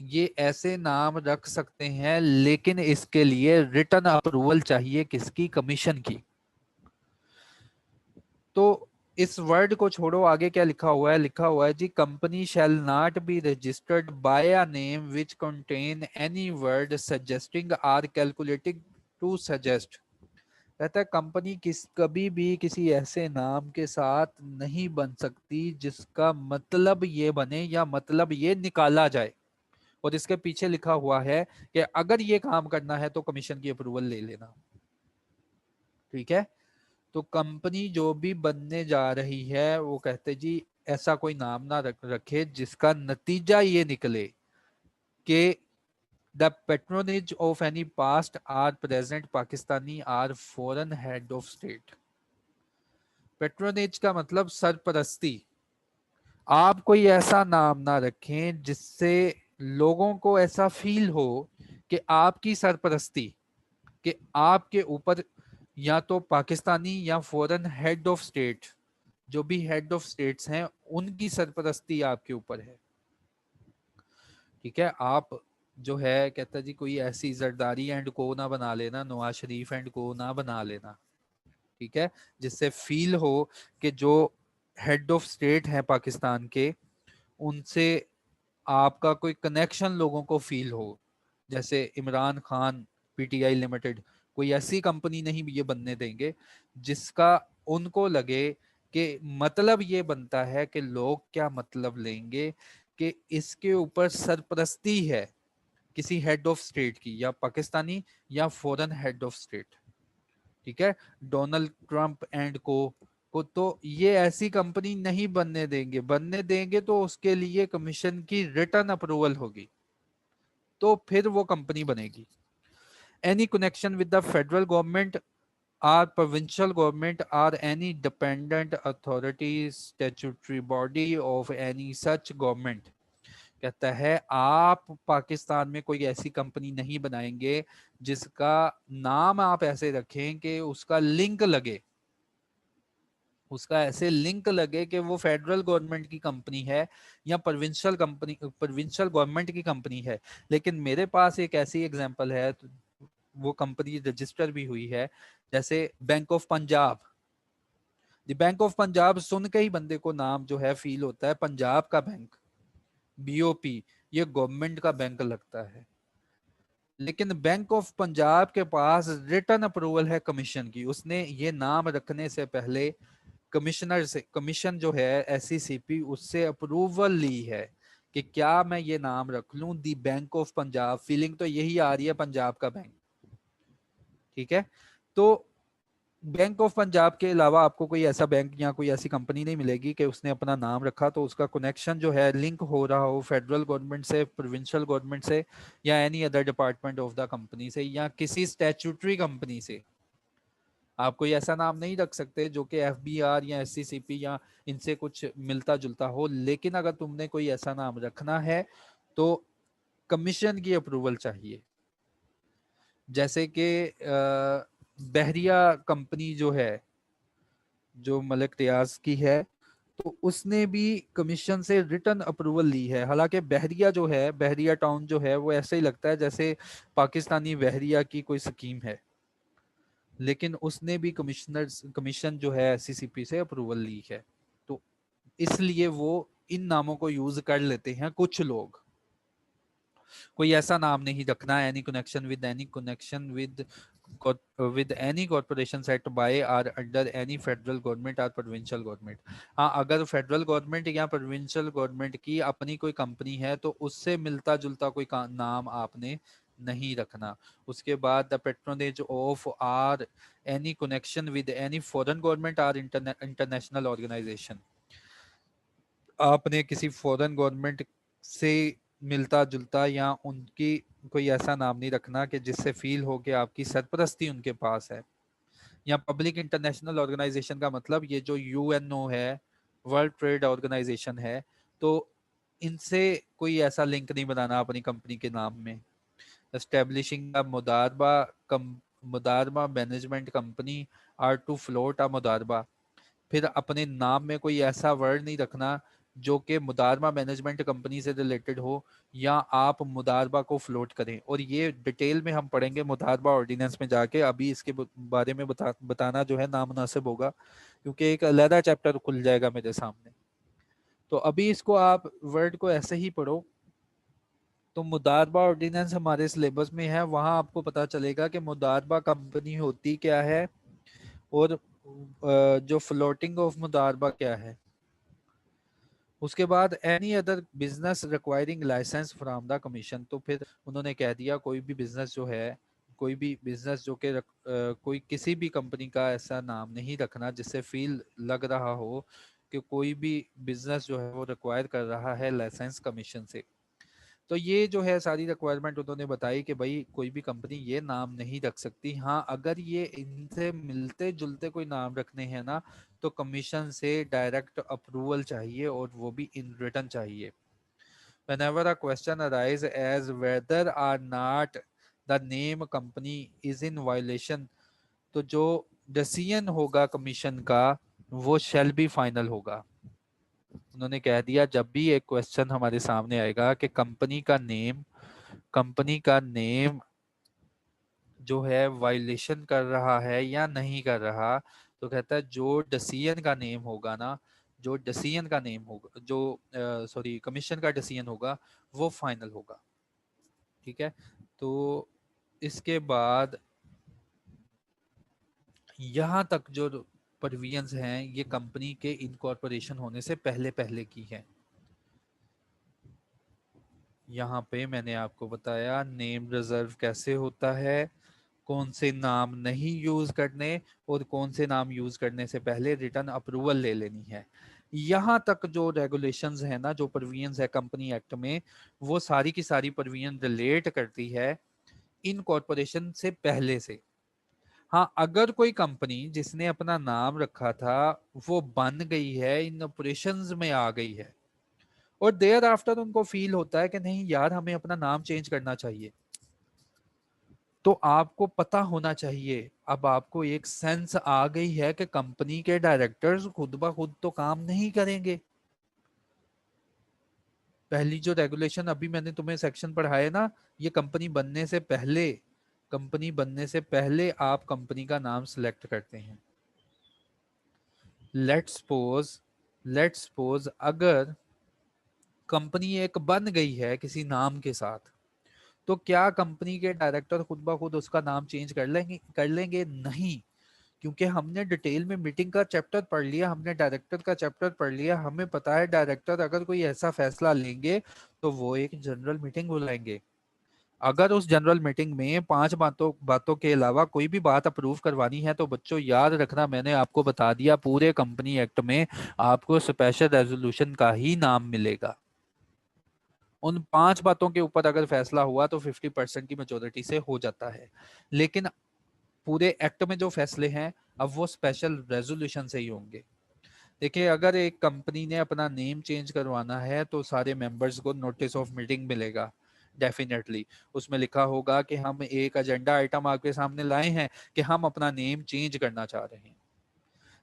ये ऐसे नाम रख सकते हैं लेकिन इसके लिए रिटर्न अप्रूवल चाहिए, किसकी? कमीशन की। तो इस वर्ड को छोड़ो, आगे क्या लिखा हुआ है? लिखा हुआ है जी company shall not be registered by a name which contain any word suggesting or calculating to suggest. कहता है कंपनी कभी भी किसी ऐसे नाम के साथ नहीं बन सकती जिसका मतलब ये बने या मतलब ये निकाला जाए। और इसके पीछे लिखा हुआ है कि अगर ये काम करना है तो कमीशन की अप्रूवल ले लेना। ठीक है, तो कंपनी जो भी बनने जा रही है वो कहते जी ऐसा कोई नाम ना रखे जिसका नतीजा ये निकले कि the patronage of any past or present Pakistani or foreign head of state. Patronage का मतलब सरपरस्ती। आप कोई ऐसा नाम ना रखें जिससे लोगों को ऐसा फील हो कि आपकी सरपरस्ती, कि आपके ऊपर या तो पाकिस्तानी या फॉरेन हेड ऑफ स्टेट, जो भी हेड ऑफ स्टेट्स हैं उनकी सरपरस्ती आपके ऊपर है। ठीक है, आप जो है कहता जी कोई ऐसी जरदारी एंड को ना बना लेना, नवाज शरीफ एंड को ना बना लेना। ठीक है, जिससे फील हो कि जो हेड ऑफ स्टेट है पाकिस्तान के, उनसे आपका कोई कनेक्शन लोगों को फील हो। जैसे इमरान खान पीटीआई लिमिटेड, कोई ऐसी कंपनी नहीं ये बनने देंगे जिसका उनको लगे कि मतलब ये बनता है कि लोग क्या मतलब लेंगे कि इसके ऊपर सरपरस्ती है किसी हेड ऑफ स्टेट की, या पाकिस्तानी या फॉरेन हेड ऑफ स्टेट। ठीक है, डोनाल्ड ट्रंप एंड को तो ये ऐसी कंपनी नहीं बनने देंगे, बनने देंगे तो उसके लिए कमीशन की रिटर्न अप्रूवल होगी, तो फिर वो कंपनी बनेगी। Any connection with the federal government or provincial government or any dependent authority statutory body of any such government. कहता है आप पाकिस्तान में कोई ऐसी कंपनी नहीं बनाएंगे जिसका नाम आप ऐसे रखें कि उसका लिंक लगे, उसका ऐसे लिंक लगे कि वो फेडरल गवर्नमेंट की कंपनी है या प्रोविंशियल कंपनी, प्रोविंशियल गवर्नमेंट की कंपनी है। लेकिन मेरे पास एक ऐसी एग्जांपल है, वो कंपनी रजिस्टर भी हुई है, जैसे bank of Punjab. Bank of Punjab सुन के ही बंदे को नाम जो है फील होता है पंजाब का बैंक, बीओपी, ये गवर्नमेंट का बैंक लगता है। लेकिन बैंक ऑफ पंजाब के पास रिटर्न अप्रूवल है कमीशन की, उसने ये नाम रखने से पहले कमिश्नर से, कमीशन जो है एससीसीपी, उससे अप्रूवल ली है कि क्या मैं ये नाम रख लूं दी बैंक ऑफ पंजाब। फीलिंग तो यही आ रही है पंजाब का बैंक। ठीक है, तो बैंक ऑफ पंजाब के अलावा आपको कोई ऐसा बैंक या कोई ऐसी कंपनी नहीं मिलेगी कि उसने अपना नाम रखा तो उसका कनेक्शन जो है लिंक हो रहा हो फेडरल गवर्नमेंट से, प्रोविंशियल गवर्नमेंट से, या any other department of the company से, या किसी स्टैट्यूटरी कंपनी से। आप कोई ऐसा नाम नहीं रख सकते जो कि एफबीआर या एससीसीपी या इनसे कुछ मिलता जुलता हो। लेकिन अगर तुमने कोई ऐसा नाम रखना है तो कमीशन की अप्रूवल चाहिए। जैसे कि बहरिया कंपनी जो है, जो मलिक रियाज की है, तो उसने भी कमीशन से रिटर्न अप्रूवल ली है। हालांकि बहरिया जो है, बहरिया टाउन जो है, वो ऐसे ही लगता है जैसे पाकिस्तानी बहरिया की कोई स्कीम है, लेकिन उसने भी कमीशन जो है एससीसीपी से अप्रूवल ली है। तो इसलिए वो इन नामों को यूज कर लेते हैं कुछ लोग। कोई ऐसा नाम नहीं रखना, any connection with any corporation set by or under any federal government or provincial government. हाँ, अगर फेडरल गवर्नमेंट या प्रोविंशियल गवर्नमेंट की अपनी कोई कंपनी है तो उससे मिलता जुलता कोई नाम आपने नहीं रखना। उसके बाद the patronage of or any connection with any foreign government or international organisation. आपने किसी फॉरेन गवर्नमेंट से मिलता जुलता या उनकी कोई ऐसा नाम नहीं रखना कि जिससे फील हो कि आपकी सरपरस्ती उनके पास है। या पब्लिक इंटरनेशनल ऑर्गेनाइजेशन का मतलब ये जो यूएनओ है, वर्ल्ड ट्रेड ऑर्गेनाइजेशन है, तो इनसे कोई ऐसा लिंक नहीं बनाना अपनी कंपनी के नाम में। एस्टेब्लिशिंग अ मुदारबा management company or to float a मुदारबा। फिर अपने नाम में कोई ऐसा वर्ड नहीं रखना जो कि मुदारबा मैनेजमेंट कंपनी से रिलेटेड हो, या आप मुदारबा को फ्लोट करें। और ये डिटेल में हम पढ़ेंगे मुदारबा ऑर्डिनेंस में जाके, अभी इसके बारे में बताना जो है नामुनासिब होगा, क्योंकि एक अलहदा चैप्टर खुल जाएगा मेरे सामने। तो अभी इसको आप वर्ड को ऐसे ही पढ़ो। तो मुदारबा ऑर्डिनेंस हमारे सिलेबस में है, वहां आपको पता चलेगा कि मुदारबा कंपनी होती क्या है, और जो फ्लोटिंग ऑफ मुदारबा क्या है। उसके बाद any other business requiring licence from the commission. तो फिर उन्होंने कह दिया कोई भी बिजनेस जो है, कोई भी बिजनेस जो कि कोई किसी भी कंपनी का ऐसा नाम नहीं रखना जिससे फील लग रहा हो कि कोई भी बिजनेस जो है वो रिक्वायर कर रहा है लाइसेंस कमीशन से। तो ये जो है सारी रिक्वायरमेंट उन्होंने बताई कि भाई कोई भी कंपनी ये नाम नहीं रख सकती। हाँ, अगर ये इनसे मिलते जुलते कोई नाम रखने हैं ना, तो कमीशन से डायरेक्ट अप्रूवल चाहिए और वो भी इन रिटन चाहिए। Whenever a question arises as whether or not the name company is in violation, तो जो डिसीजन होगा कमीशन का वो शैल बी फाइनल होगा। उन्होंने कह दिया जब भी एक क्वेश्चन हमारे सामने आएगा कि कंपनी का नेम जो है वायलेशन कर रहा है या नहीं कर रहा, तो कहता है जो डिसीजन का नेम होगा ना, जो डिसीजन का नेम होगा, जो सॉरी कमीशन का डिसीजन होगा वो फाइनल होगा। ठीक है, तो इसके बाद यहाँ तक जो प्रोविजंस हैं ये कंपनी के इनकॉर्पोरेशन होने से पहले पहले की है। यहाँ पे मैंने आपको बताया नेम रिजर्व कैसे होता है, कौन से नाम नहीं यूज करने और कौन से नाम यूज करने से पहले रिटर्न अप्रूवल ले लेनी है। यहाँ तक जो रेगुलेशंस है ना, जो प्रोविजंस है कंपनी एक्ट में, वो सारी की सारी प्रोविजन रिलेट करती है इनकॉर्पोरेशन से पहले से। हाँ, अगर कोई कंपनी जिसने अपना नाम रखा था वो बन गई है, इन ऑपरेशंस में आ गई है और देयर आफ्टर उनको फील होता है कि नहीं यार हमें अपना नाम चेंज करना चाहिए, तो आपको पता होना चाहिए, अब आपको एक सेंस आ गई है कि कंपनी के डायरेक्टर्स खुद ब खुद तो काम नहीं करेंगे। पहली जो रेगुलेशन अभी मैंने तुम्हें सेक्शन पढ़ाया ना, ये कंपनी बनने से पहले आप कंपनी का नाम सिलेक्ट करते हैं। लेट्स सपोज अगर कंपनी एक बन गई है किसी नाम के साथ, तो क्या कंपनी के डायरेक्टर खुद ब खुद उसका नाम चेंज कर लेंगे? नहीं, क्योंकि हमने डिटेल में मीटिंग का चैप्टर पढ़ लिया, हमने डायरेक्टर का चैप्टर पढ़ लिया, हमें पता है डायरेक्टर अगर कोई ऐसा फैसला लेंगे तो वो एक जनरल मीटिंग बुलाएंगे। अगर उस जनरल मीटिंग में 5 बातों बातों के अलावा कोई भी बात अप्रूव करवानी है, तो बच्चों याद रखना मैंने आपको बता दिया पूरे कंपनी एक्ट में आपको स्पेशल रेजोल्यूशन का ही नाम मिलेगा। उन 5 बातों के ऊपर अगर फैसला हुआ तो 50% की मेजोरिटी से हो जाता है। लेकिन पूरे एक्ट में जो फैसले हैं अब वो स्पेशल रेजोल्यूशन से ही होंगे। देखिए, अगर एक कंपनी ने अपना नेम चेंज करवाना है तो सारे मेंबर्स को नोटिस ऑफ मीटिंग मिलेगा डेफिनेटली। उसमें लिखा होगा कि हम एक एजेंडा आइटम आपके सामने लाए हैं कि हम अपना नेम चेंज करना चाह रहे हैं,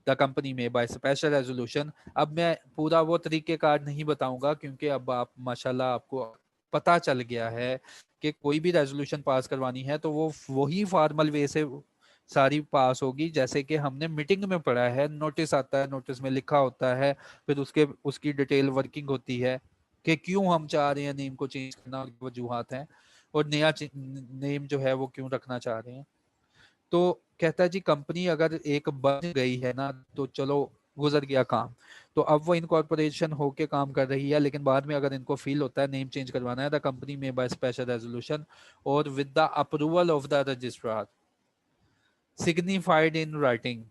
द कंपनी में बाय स्पेशल रेजोल्यूशन। अब मैं पूरा वो तरीकेकार नहीं बताऊंगा क्योंकि अब आप माशाल्लाह आपको पता चल गया है कि कोई भी रेजोल्यूशन पास करवानी है तो वो वही फॉर्मल वे से सारी पास होगी जैसे कि हमने मीटिंग में पढ़ा है। नोटिस आता है, नोटिस में लिखा होता है, फिर उसकी डिटेल वर्किंग होती है कि क्यों हम चाह रहे हैं नेम को चेंज करना, वजूहात हैं, और नया नेम जो है वो क्यों रखना चाह रहे हैं। तो कहता है जी कंपनी अगर एक बन गई है ना, तो चलो गुजर गया काम, तो अब वो इनकॉर्पोरेशन होके काम कर रही है, लेकिन बाद में अगर इनको फील होता है नेम चेंज करवाना है, द कंपनी में बाय स्पेशल रेजोल्यूशन और with the approval of the registrar signified in writing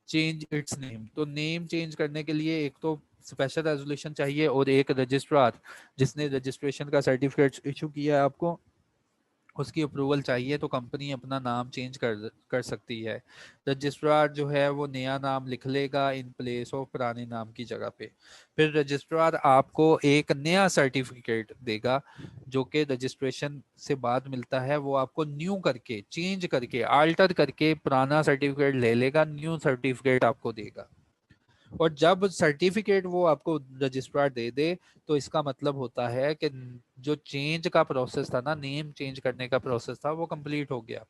change its name. तो नेम चेंज करने के लिए एक तो स्पेशल रेजोल्यूशन चाहिए और एक रजिस्ट्रार जिसने रजिस्ट्रेशन का सर्टिफिकेट इशू किया है आपको, उसकी अप्रूवल चाहिए, तो कंपनी अपना नाम चेंज कर सकती है। रजिस्ट्रार जो है वो नया नाम लिख लेगा इन प्लेस ऑफ पुराने नाम की जगह पे। फिर रजिस्ट्रार आपको एक नया सर्टिफिकेट देगा जो कि रजिस्ट्रेशन से बाद मिलता है, वो आपको न्यू करके चेंज करके आल्टर करके पुराना सर्टिफिकेट ले लेगा, न्यू सर्टिफिकेट आपको देगा। और जब सर्टिफिकेट वो आपको रजिस्ट्रार दे दे तो इसका मतलब होता है कि जो चेंज का प्रोसेस था ना, नेम चेंज करने का प्रोसेस था, वो कंप्लीट हो गया।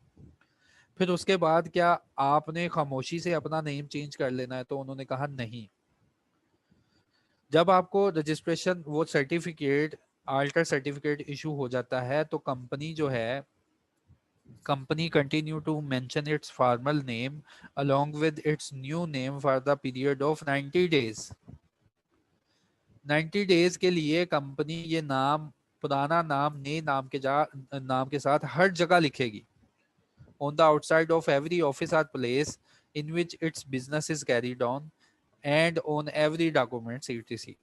फिर उसके बाद क्या आपने खामोशी से अपना नेम चेंज कर लेना है? तो उन्होंने कहा नहीं। जब आपको रजिस्ट्रेशन वो सर्टिफिकेट आल्टर सर्टिफिकेट इशू हो जाता है तो कंपनी जो है, company continue to mention its formal name along with its new name for the period of 90 days। 90 days के लिए कंपनी ये नाम, पुराना नाम नए नाम के साथ हर जगह लिखेगी। On the outside of every office or place in which its business is carried on and on every document etc।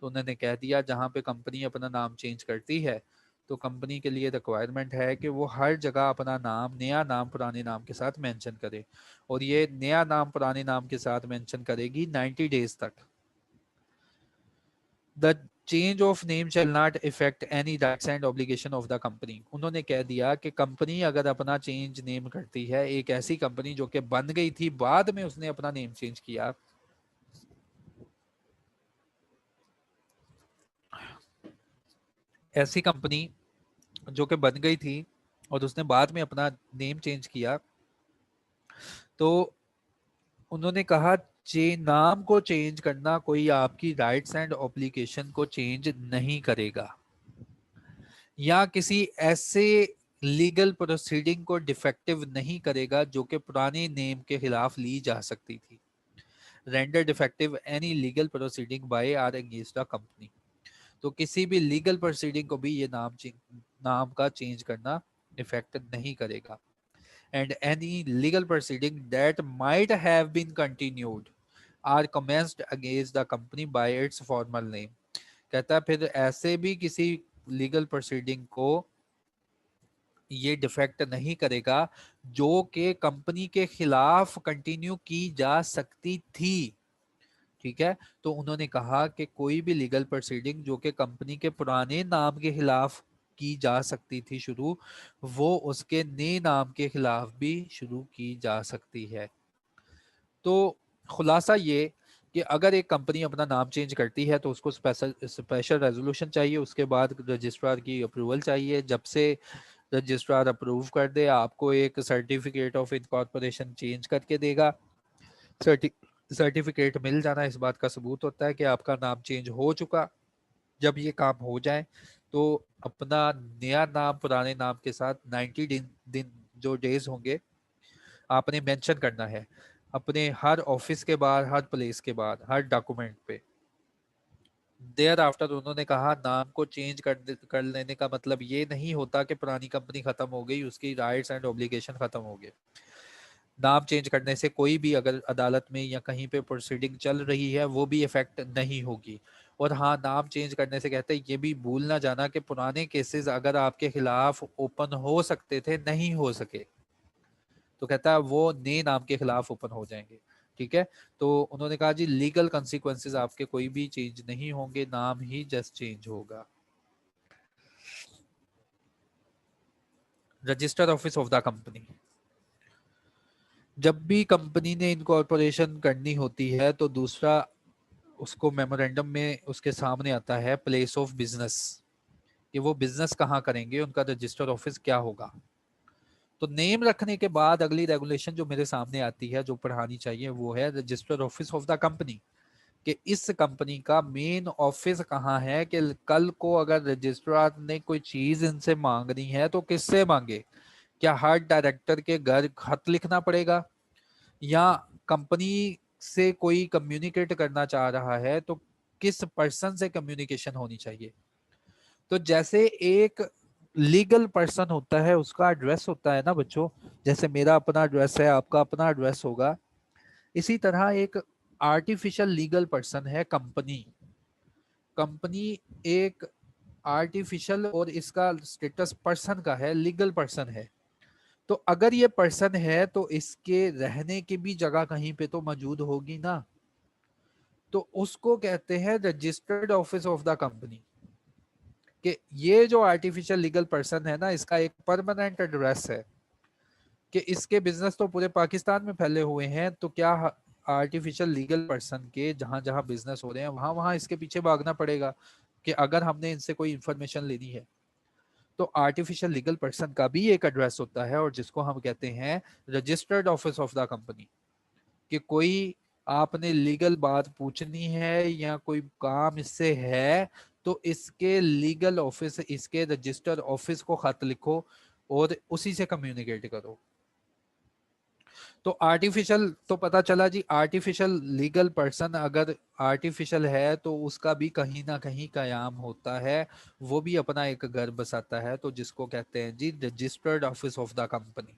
तो उन्होंने कह दिया जहाँ पे कंपनी अपना नाम चेंज करती है तो कंपनी के लिए रिक्वायरमेंट है कि वो हर जगह अपना नाम, नया नाम पुराने नाम के साथ मेंशन करे, और ये नया नाम पुराने नाम के साथ मेंशन करेगी 90 डेज तक। The change of name shall not effect any rights and obligation of the company. उन्होंने कह दिया कि कंपनी अगर अपना चेंज नेम करती है, एक ऐसी कंपनी जो कि बन गई थी बाद में उसने अपना नेम चेंज किया, ऐसी कंपनी जो कि बन गई थी और उसने बाद में अपना नेम चेंज किया, तो उन्होंने कहा नाम को चेंज करना कोई आपकी राइट्स एंड ऑब्लिगेशन को चेंज नहीं करेगा या किसी ऐसे लीगल प्रोसीडिंग को डिफेक्टिव नहीं करेगा जो कि पुराने नेम के खिलाफ ली जा सकती थी। Render defective any legal proceeding by or against the company. तो किसी भी लीगल प्रोसीडिंग को भी ये नाम का चेंज करना इफेक्ट नहीं करेगा। And any legal proceeding that might have been continued or commenced against the company by its formal name. कहता है फिर ऐसे भी किसी लीगल प्रोसीडिंग को ये डिफेक्ट नहीं करेगा जो कि कंपनी के खिलाफ कंटिन्यू की जा सकती थी। ठीक है, तो उन्होंने कहा कि कोई भी लीगल प्रोसीडिंग जो कि कंपनी के पुराने नाम के खिलाफ की जा सकती थी शुरू, वो उसके नए नाम के खिलाफ भी शुरू की जा सकती है। तो खुलासा ये कि अगर एक कंपनी अपना नाम चेंज करती है तो उसको स्पेशल रेजोल्यूशन चाहिए, उसके बाद रजिस्ट्रार की अप्रूवल चाहिए। जब से रजिस्ट्रार अप्रूव कर दे आपको एक सर्टिफिकेट ऑफ इनकॉर्पोरेशन चेंज करके देगा। सर्टिफिकेट मिल जाना इस बात का सबूत होता है कि आपका नाम चेंज हो चुका। जब ये काम हो जाए तो अपना नया नाम पुराने नाम के साथ 90 दिन जो डेज होंगे आपने मेंशन करना है अपने हर ऑफिस के बाद, हर प्लेस के बाद, हर डॉक्यूमेंट पे। देयर आफ्टर उन्होंने कहा नाम को चेंज कर लेने का मतलब ये नहीं होता कि पुरानी कंपनी खत्म हो गई, उसकी राइट्स एंड ऑब्लिगेशन खत्म हो गए। नाम चेंज करने से कोई भी अगर अदालत में या कहीं पे प्रोसीडिंग चल रही है वो भी इफेक्ट नहीं होगी। और हाँ, नाम चेंज करने से कहते हैं ये भी भूल ना जाना कि पुराने केसेस अगर आपके खिलाफ ओपन हो सकते थे, नहीं हो सके, तो कहता है वो नए नाम के खिलाफ ओपन हो जाएंगे। ठीक है, तो उन्होंने कहा जी लीगल कंसिक्वेंसेस आपके कोई भी चेंज नहीं होंगे, नाम ही जस्ट चेंज होगा। Register office of the company, जब भी कंपनी ने इनकॉर्पोरेशन करनी होती है तो दूसरा उसको मेमोरेंडम में उसके सामने आता है प्लेस ऑफ बिजनेस, कि वो बिजनेस कहाँ करेंगे, उनका रजिस्टर ऑफिस क्या होगा। तो नेम रखने के बाद अगली रेगुलेशन जो मेरे सामने आती है, जो पढ़ानी चाहिए, वो है register office of the company, कि इस कंपनी का मेन ऑफिस कहाँ है, कि कल को अगर रजिस्ट्रार ने कोई चीज इनसे मांगनी है तो किससे मांगे। क्या हर डायरेक्टर के घर खत लिखना पड़ेगा, या कंपनी से कोई कम्युनिकेट करना चाह रहा है तो किस पर्सन से कम्युनिकेशन होनी चाहिए। तो जैसे एक लीगल पर्सन होता है उसका एड्रेस होता है ना बच्चों, जैसे मेरा अपना एड्रेस है, आपका अपना एड्रेस होगा, इसी तरह एक आर्टिफिशियल लीगल पर्सन है कंपनी। कंपनी एक आर्टिफिशियल और इसका स्टेटस पर्सन का है, लीगल पर्सन है। तो अगर ये पर्सन है तो इसके रहने की भी जगह कहीं पे तो मौजूद होगी ना, तो उसको कहते हैं registered office of the company. कि ये जो आर्टिफिशियल लीगल पर्सन है ना, इसका एक परमानेंट एड्रेस है, कि इसके बिजनेस तो पूरे पाकिस्तान में फैले हुए हैं, तो क्या आर्टिफिशियल लीगल पर्सन के जहां जहां बिजनेस हो रहे हैं वहां वहां इसके पीछे भागना पड़ेगा कि अगर हमने इनसे कोई इंफॉर्मेशन लेनी है। तो आर्टिफिशियल लीगल पर्सन का भी एक एड्रेस होता है और जिसको हम कहते हैं registered office of the company. कि कोई आपने लीगल बात पूछनी है या कोई काम इससे है तो इसके लीगल ऑफिस, इसके रजिस्टर ऑफिस को खत लिखो और उसी से कम्युनिकेट करो। तो आर्टिफिशियल तो पता चला जी, आर्टिफिशियल लीगल पर्सन अगर आर्टिफिशियल है तो उसका भी कहीं ना कहीं कयाम होता है, वो भी अपना एक घर बसाता है, तो जिसको कहते हैं जी registered office of the company.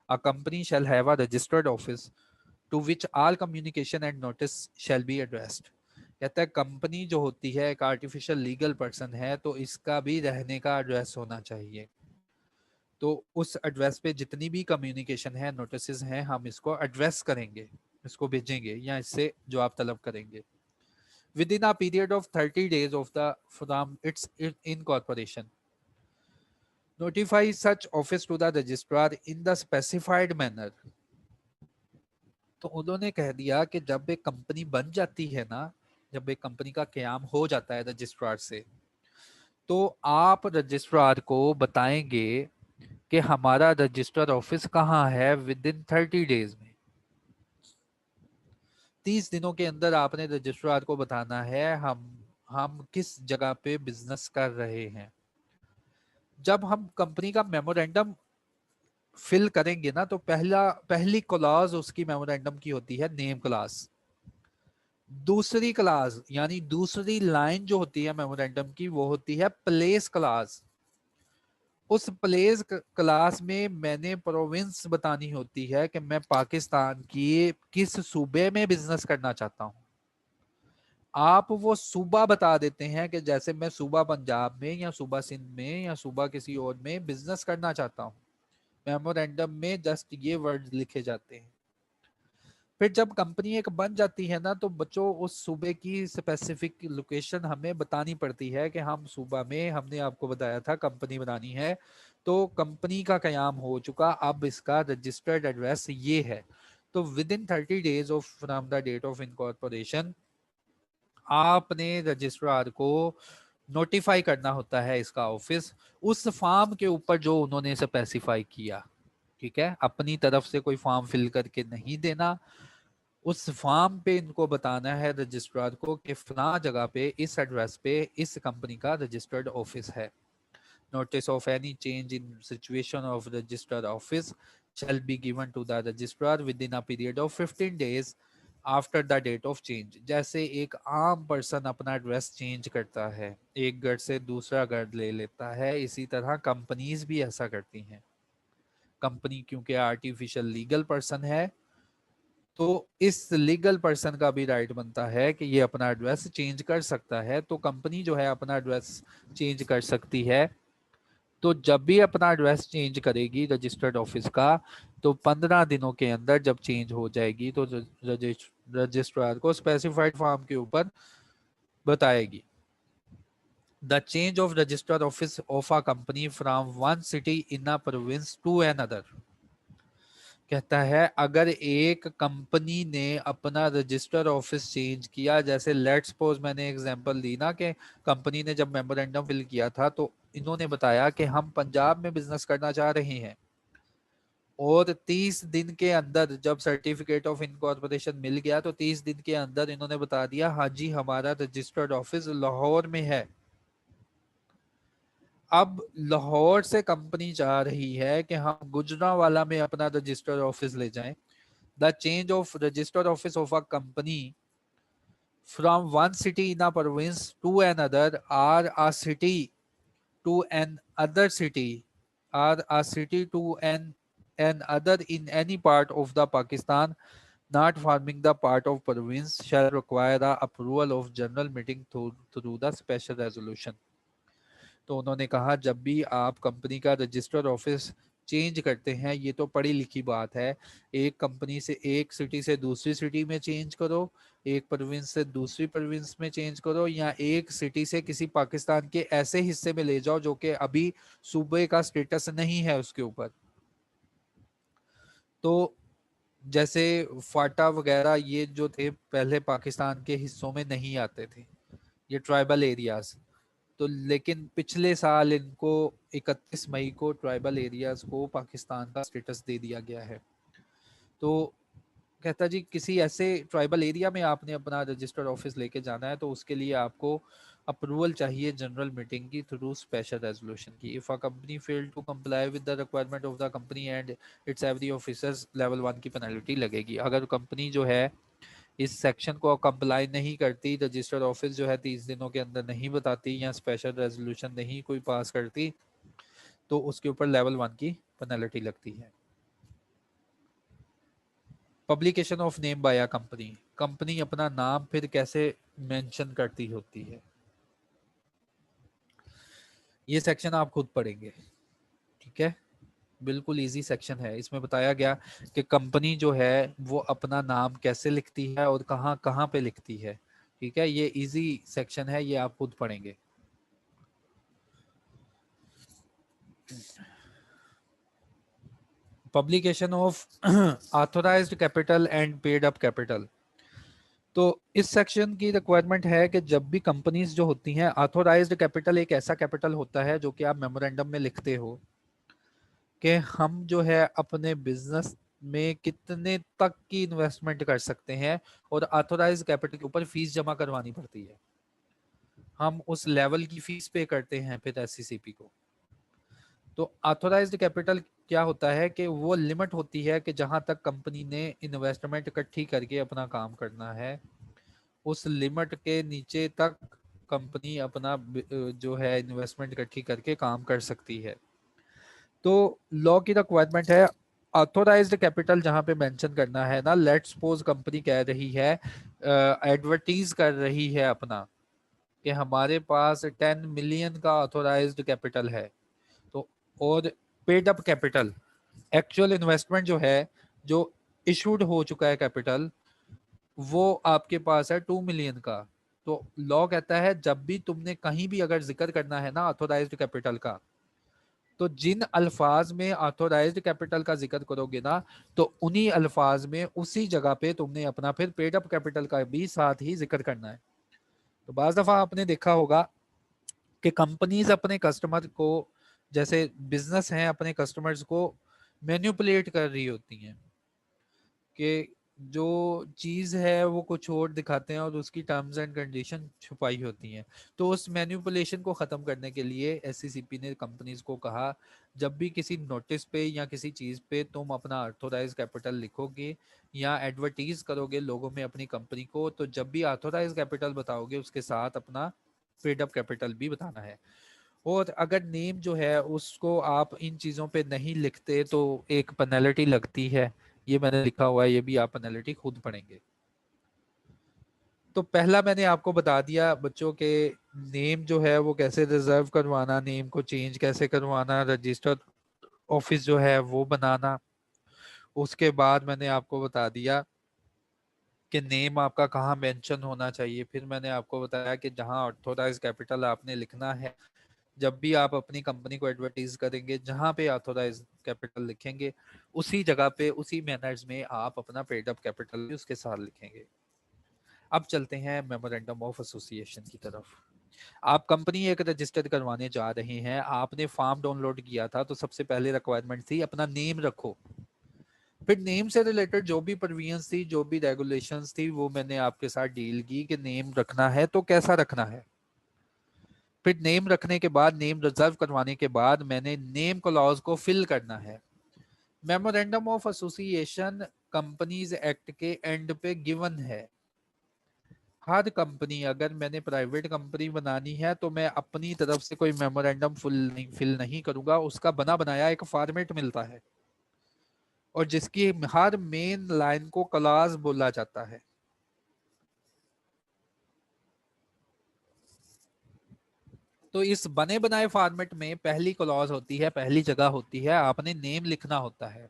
A company shall have a registered office to which all communication and notice shall be addressed. कहता है कंपनी जो होती है एक आर्टिफिशियल लीगल पर्सन है, तो इसका भी रहने का एड्रेस होना चाहिए। तो उस एड्रेस पे जितनी भी कम्युनिकेशन है, नोटिस हैं, हम इसको एड्रेस करेंगे, इसको भेजेंगे या इससे जवाब तलब करेंगे। Within a period of 30 days of the from its incorporation, notify such office to the registrar in the specified manner। तो उन्होंने कह दिया कि जब एक कंपनी बन जाती है ना, जब एक कंपनी का क्याम हो जाता है रजिस्ट्रार से, तो आप रजिस्ट्रार को बताएंगे कि हमारा रजिस्टर ऑफिस कहाँ है। विद इन 30 डेज में, 30 दिनों के अंदर आपने रजिस्ट्रार को बताना है हम किस जगह पे बिजनेस कर रहे हैं। जब हम कंपनी का मेमोरेंडम फिल करेंगे ना, तो पहली क्लॉज उसकी मेमोरेंडम की होती है नेम क्लास। दूसरी क्लास यानी दूसरी लाइन जो होती है मेमोरेंडम की, वो होती है प्लेस क्लास। उस प्लेस क्लास में मैंने प्रोविंस बतानी होती है कि मैं पाकिस्तान की किस सूबे में बिजनेस करना चाहता हूं। आप वो सूबा बता देते हैं कि जैसे मैं सूबा पंजाब में या सूबा सिंध में या सूबा किसी और में बिजनेस करना चाहता हूं। मेमोरेंडम में जस्ट ये वर्ड लिखे जाते हैं। फिर जब कंपनी एक बन जाती है ना, तो बच्चों उस सूबे की स्पेसिफिक लोकेशन हमें बतानी पड़ती है कि हम सूबा में, हमने आपको बताया था कंपनी बनानी है, तो कंपनी का कयाम हो चुका, अब इसका रजिस्टर्ड एड्रेस ये है। तो within 30 days of from the date of incorporation आपने रजिस्ट्रार को नोटिफाई करना होता है इसका ऑफिस, उस फॉर्म के ऊपर जो उन्होंने स्पेसिफाई किया। ठीक है, अपनी तरफ से कोई फॉर्म फिल करके नहीं देना। उस फॉर्म पे इनको बताना है रजिस्ट्रार को कि फला जगह पे इस एड्रेस पे इस कंपनी का रजिस्टर्ड ऑफिस है। Notice of any change in situation of registered office shall be given to the registrar within a period of 15 days after the date of change. जैसे एक आम पर्सन अपना एड्रेस चेंज करता है, एक घर से दूसरा घर ले लेता है, इसी तरह कंपनीज भी ऐसा करती हैं। कंपनी क्योंकि आर्टिफिशियल लीगल पर्सन है, तो इस लीगल पर्सन का भी राइट बनता है कि ये अपना एड्रेस चेंज कर सकता है। तो कंपनी जो है अपना एड्रेस चेंज कर सकती है। तो जब भी अपना एड्रेस चेंज करेगी रजिस्टर्ड ऑफिस का, तो 15 दिनों के अंदर जब चेंज हो जाएगी तो रजिस्ट्रार को स्पेसिफाइड फॉर्म के ऊपर बताएगी। The change of registered office of a company from one city in a province to another. कहता है अगर एक कंपनी ने अपना रजिस्टर ऑफिस चेंज किया, जैसे लेट्स सपोज मैंने एग्जांपल दी ना कि कंपनी ने जब मेमोरेंडम फिल किया था, तो इन्होंने बताया कि हम पंजाब में बिजनेस करना चाह रहे हैं, और 30 दिन के अंदर जब सर्टिफिकेट ऑफ इनकॉर्पोरेशन मिल गया, तो 30 दिन के अंदर इन्होंने बता दिया हाँ जी हमारा रजिस्टर्ड ऑफिस लाहौर में है। अब लाहौर से कंपनी चाह रही है कि हम गुजरांवाला में अपना रजिस्टर्ड ऑफिस ले जाएं। The change of registered office of a company from one city in a province to another, or a city to an other city, or a city to an other in any part of the Pakistan not forming the part of province shall require the approval of general meeting through the special resolution। तो उन्होंने कहा जब भी आप company का registered office change करते हैं, ये तो पढ़ी लिखी बात है, एक कंपनी से एक सिटी से दूसरी सिटी में चेंज करो, एक प्रोविंस से दूसरी प्रोविंस में चेंज करो, या एक सिटी से किसी पाकिस्तान के ऐसे हिस्से में ले जाओ जो कि अभी सूबे का स्टेटस नहीं है उसके ऊपर। तो जैसे फाटा वगैरह ये जो थे पहले पाकिस्तान के हिस्सों में नहीं आते थे, ये ट्राइबल एरियाज। तो लेकिन पिछले साल इनको 31 मई को ट्राइबल एरियाज को पाकिस्तान का स्टेटस दे दिया गया है। तो कहता जी किसी ऐसे ट्राइबल एरिया में आपने अपना रजिस्टर्ड ऑफिस लेके जाना है, तो उसके लिए आपको अप्रूवल चाहिए जनरल मीटिंग की थ्रू स्पेशल रेजोल्यूशन की। If a company fail to comply with the requirement of the company and its every officers level 1 की पेनल्टी लगेगी। अगर कंपनी जो है इस सेक्शन को कंप्लाई नहीं करती, रजिस्टर्ड ऑफिस जो है 30 दिनों के अंदर नहीं बताती या स्पेशल रेजोल्यूशन नहीं कोई पास करती, तो उसके ऊपर लेवल 1 की पेनल्टी लगती है। Publication of name by a company, company अपना नाम फिर कैसे मेंशन करती होती है, ये सेक्शन आप खुद पढ़ेंगे, ठीक है। बिल्कुल इजी सेक्शन है, इसमें बताया गया कि कंपनी जो है वो अपना नाम कैसे लिखती है और कहाँ कहाँ पे लिखती है, ठीक है। ये इजी सेक्शन है, ये आप खुद पढ़ेंगे। Publication of authorised capital and paid up capital. तो इस सेक्शन की रिक्वायरमेंट है कि जब भी कंपनीज जो होती हैं, ऑथोराइज्ड कैपिटल एक ऐसा कैपिटल होता है जो कि आप मेमोरेंडम में लिखते हो कि हम जो है अपने बिजनेस में कितने तक की इन्वेस्टमेंट कर सकते हैं, और ऑथोराइज कैपिटल के ऊपर फीस जमा करवानी पड़ती है, हम उस लेवल की फीस पे करते हैं फिर एससीसीपी को। तो ऑथोराइज्ड कैपिटल क्या होता है कि वो लिमिट होती है कि जहां तक कंपनी ने इन्वेस्टमेंट इकट्ठी करके अपना काम करना है, उस लिमिट के नीचे तक कंपनी अपना जो है इन्वेस्टमेंट इकट्ठी करके काम कर सकती है। तो लॉ की रिक्वायरमेंट है ऑथोराइज्ड कैपिटल जहां पे मेंशन करना है ना, लेट्स सपोज कंपनी कह रही है, एडवर्टीज कर रही है अपना कि हमारे पास 10 मिलियन का ऑथोराइज्ड कैपिटल है, तो और paid up capital actual investment जो है, जो इशूड हो चुका है कैपिटल, वो आपके पास है 2 मिलियन का। तो लॉ कहता है जब भी तुमने कहीं भी अगर जिक्र करना है ना ऑथोराइज्ड कैपिटल का, तो जिन अल्फाज में ऑथोराइज्ड कैपिटल का जिक्र करोगे ना, तो उन्हीं अल्फाज में उसी जगह पे तुमने अपना फिर पेड अप कैपिटल का भी साथ ही जिक्र करना है। तो बाज दफा आपने देखा होगा कि कंपनीज अपने कस्टमर को, जैसे बिजनेस हैं, अपने कस्टमर्स को मैन्युपुलेट कर रही होती हैं कि जो चीज है वो कुछ और दिखाते हैं और उसकी टर्म्स एंड कंडीशन छुपाई होती हैं। तो उस मैन्युपुलेशन को खत्म करने के लिए एससीसीपी ने कंपनीज को कहा, जब भी किसी नोटिस पे या किसी चीज पे तुम अपना ऑथोराइज कैपिटल लिखोगे या एडवर्टीज करोगे लोगों में अपनी कंपनी को, तो जब भी ऑथोराइज कैपिटल बताओगे उसके साथ अपना पेड अप कैपिटल भी बताना है। और अगर नेम जो है उसको आप इन चीज़ों पे नहीं लिखते तो एक पेनल्टी लगती है, ये मैंने लिखा हुआ है, ये भी आप पेनल्टी खुद पढ़ेंगे। तो पहला मैंने आपको बता दिया बच्चों के, नेम जो है वो कैसे रिजर्व करवाना, नेम को चेंज कैसे करवाना, रजिस्टर ऑफिस जो है वो बनाना। उसके बाद मैंने आपको बता दिया कि नेम आपका कहाँ मेंशन होना चाहिए। फिर मैंने आपको बताया कि जहाँ ऑथोराइज कैपिटल आपने लिखना है, जब भी आप अपनी कंपनी को एडवर्टाइज करेंगे, जहां पे ऑथोराइज कैपिटल लिखेंगे उसी जगह पे उसी मैनर्स में आप अपना पेड अप कैपिटल भी उसके साथ लिखेंगे। अब चलते हैं मेमोरेंडम ऑफ एसोसिएशन की तरफ। आप कंपनी एक रजिस्टर करवाने जा रहे हैं, आपने फॉर्म डाउनलोड किया था, तो सबसे पहले रिक्वायरमेंट थी अपना नेम रखो। फिर नेम से रिलेटेड जो भी प्रोविजंस थी, जो भी रेगुलेशंस थी, वो मैंने आपके साथ डील की कि नेम रखना है तो कैसा रखना है। फिर नेम रखने के बाद, नेम रिजर्व करवाने के बाद मैंने नेम क्लॉज को फिल करना है। Memorandum of association companies act के एंड पे गिवन है। हर कंपनी, अगर मैंने प्राइवेट कंपनी बनानी है तो मैं अपनी तरफ से कोई मेमोरेंडम फिल नहीं करूंगा, उसका बना बनाया एक फॉर्मेट मिलता है और जिसकी हर मेन लाइन को क्लॉज बोला जाता है। तो इस बने बनाए फॉर्मेट में पहली क्लॉज होती है, पहली जगह होती है, आपने नेम लिखना होता है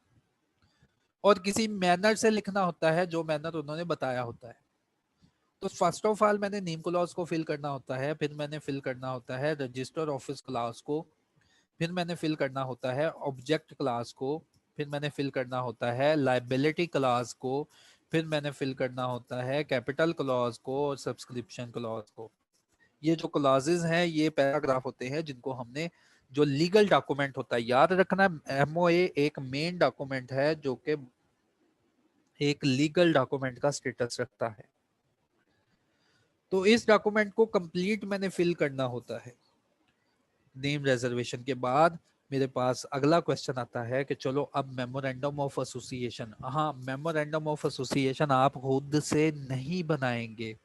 और किसी मैनर से लिखना होता है जो मैनर उन्होंने बताया होता है। तो फर्स्ट ऑफ ऑल मैंने नेम क्लॉज को फिल करना होता है, फिर मैंने फिल करना होता है रजिस्टर ऑफिस क्लास को, फिर मैंने फिल करना होता है ऑब्जेक्ट क्लास को, फिर मैंने फिल करना होता है लाइबिलिटी क्लास को, फिर मैंने फिल करना होता है कैपिटल क्लॉज को और सब्सक्रिप्शन क्लॉज को। ये जो क्लॉजेज हैं ये पैराग्राफ होते हैं जिनको हमने, जो लीगल डॉक्यूमेंट होता है, याद रखना एमओए एक मेन डॉक्यूमेंट है जो कि एक लीगल डॉक्यूमेंट का स्टेटस रखता है। तो इस डॉक्यूमेंट को कंप्लीट मैंने फिल करना होता है। नेम रिजर्वेशन के बाद मेरे पास अगला क्वेश्चन आता है कि चलो अब मेमोरेंडम ऑफ एसोसिएशन। हाँ, मेमोरेंडम ऑफ एसोसिएशन आप खुद से नहीं बनाएंगे,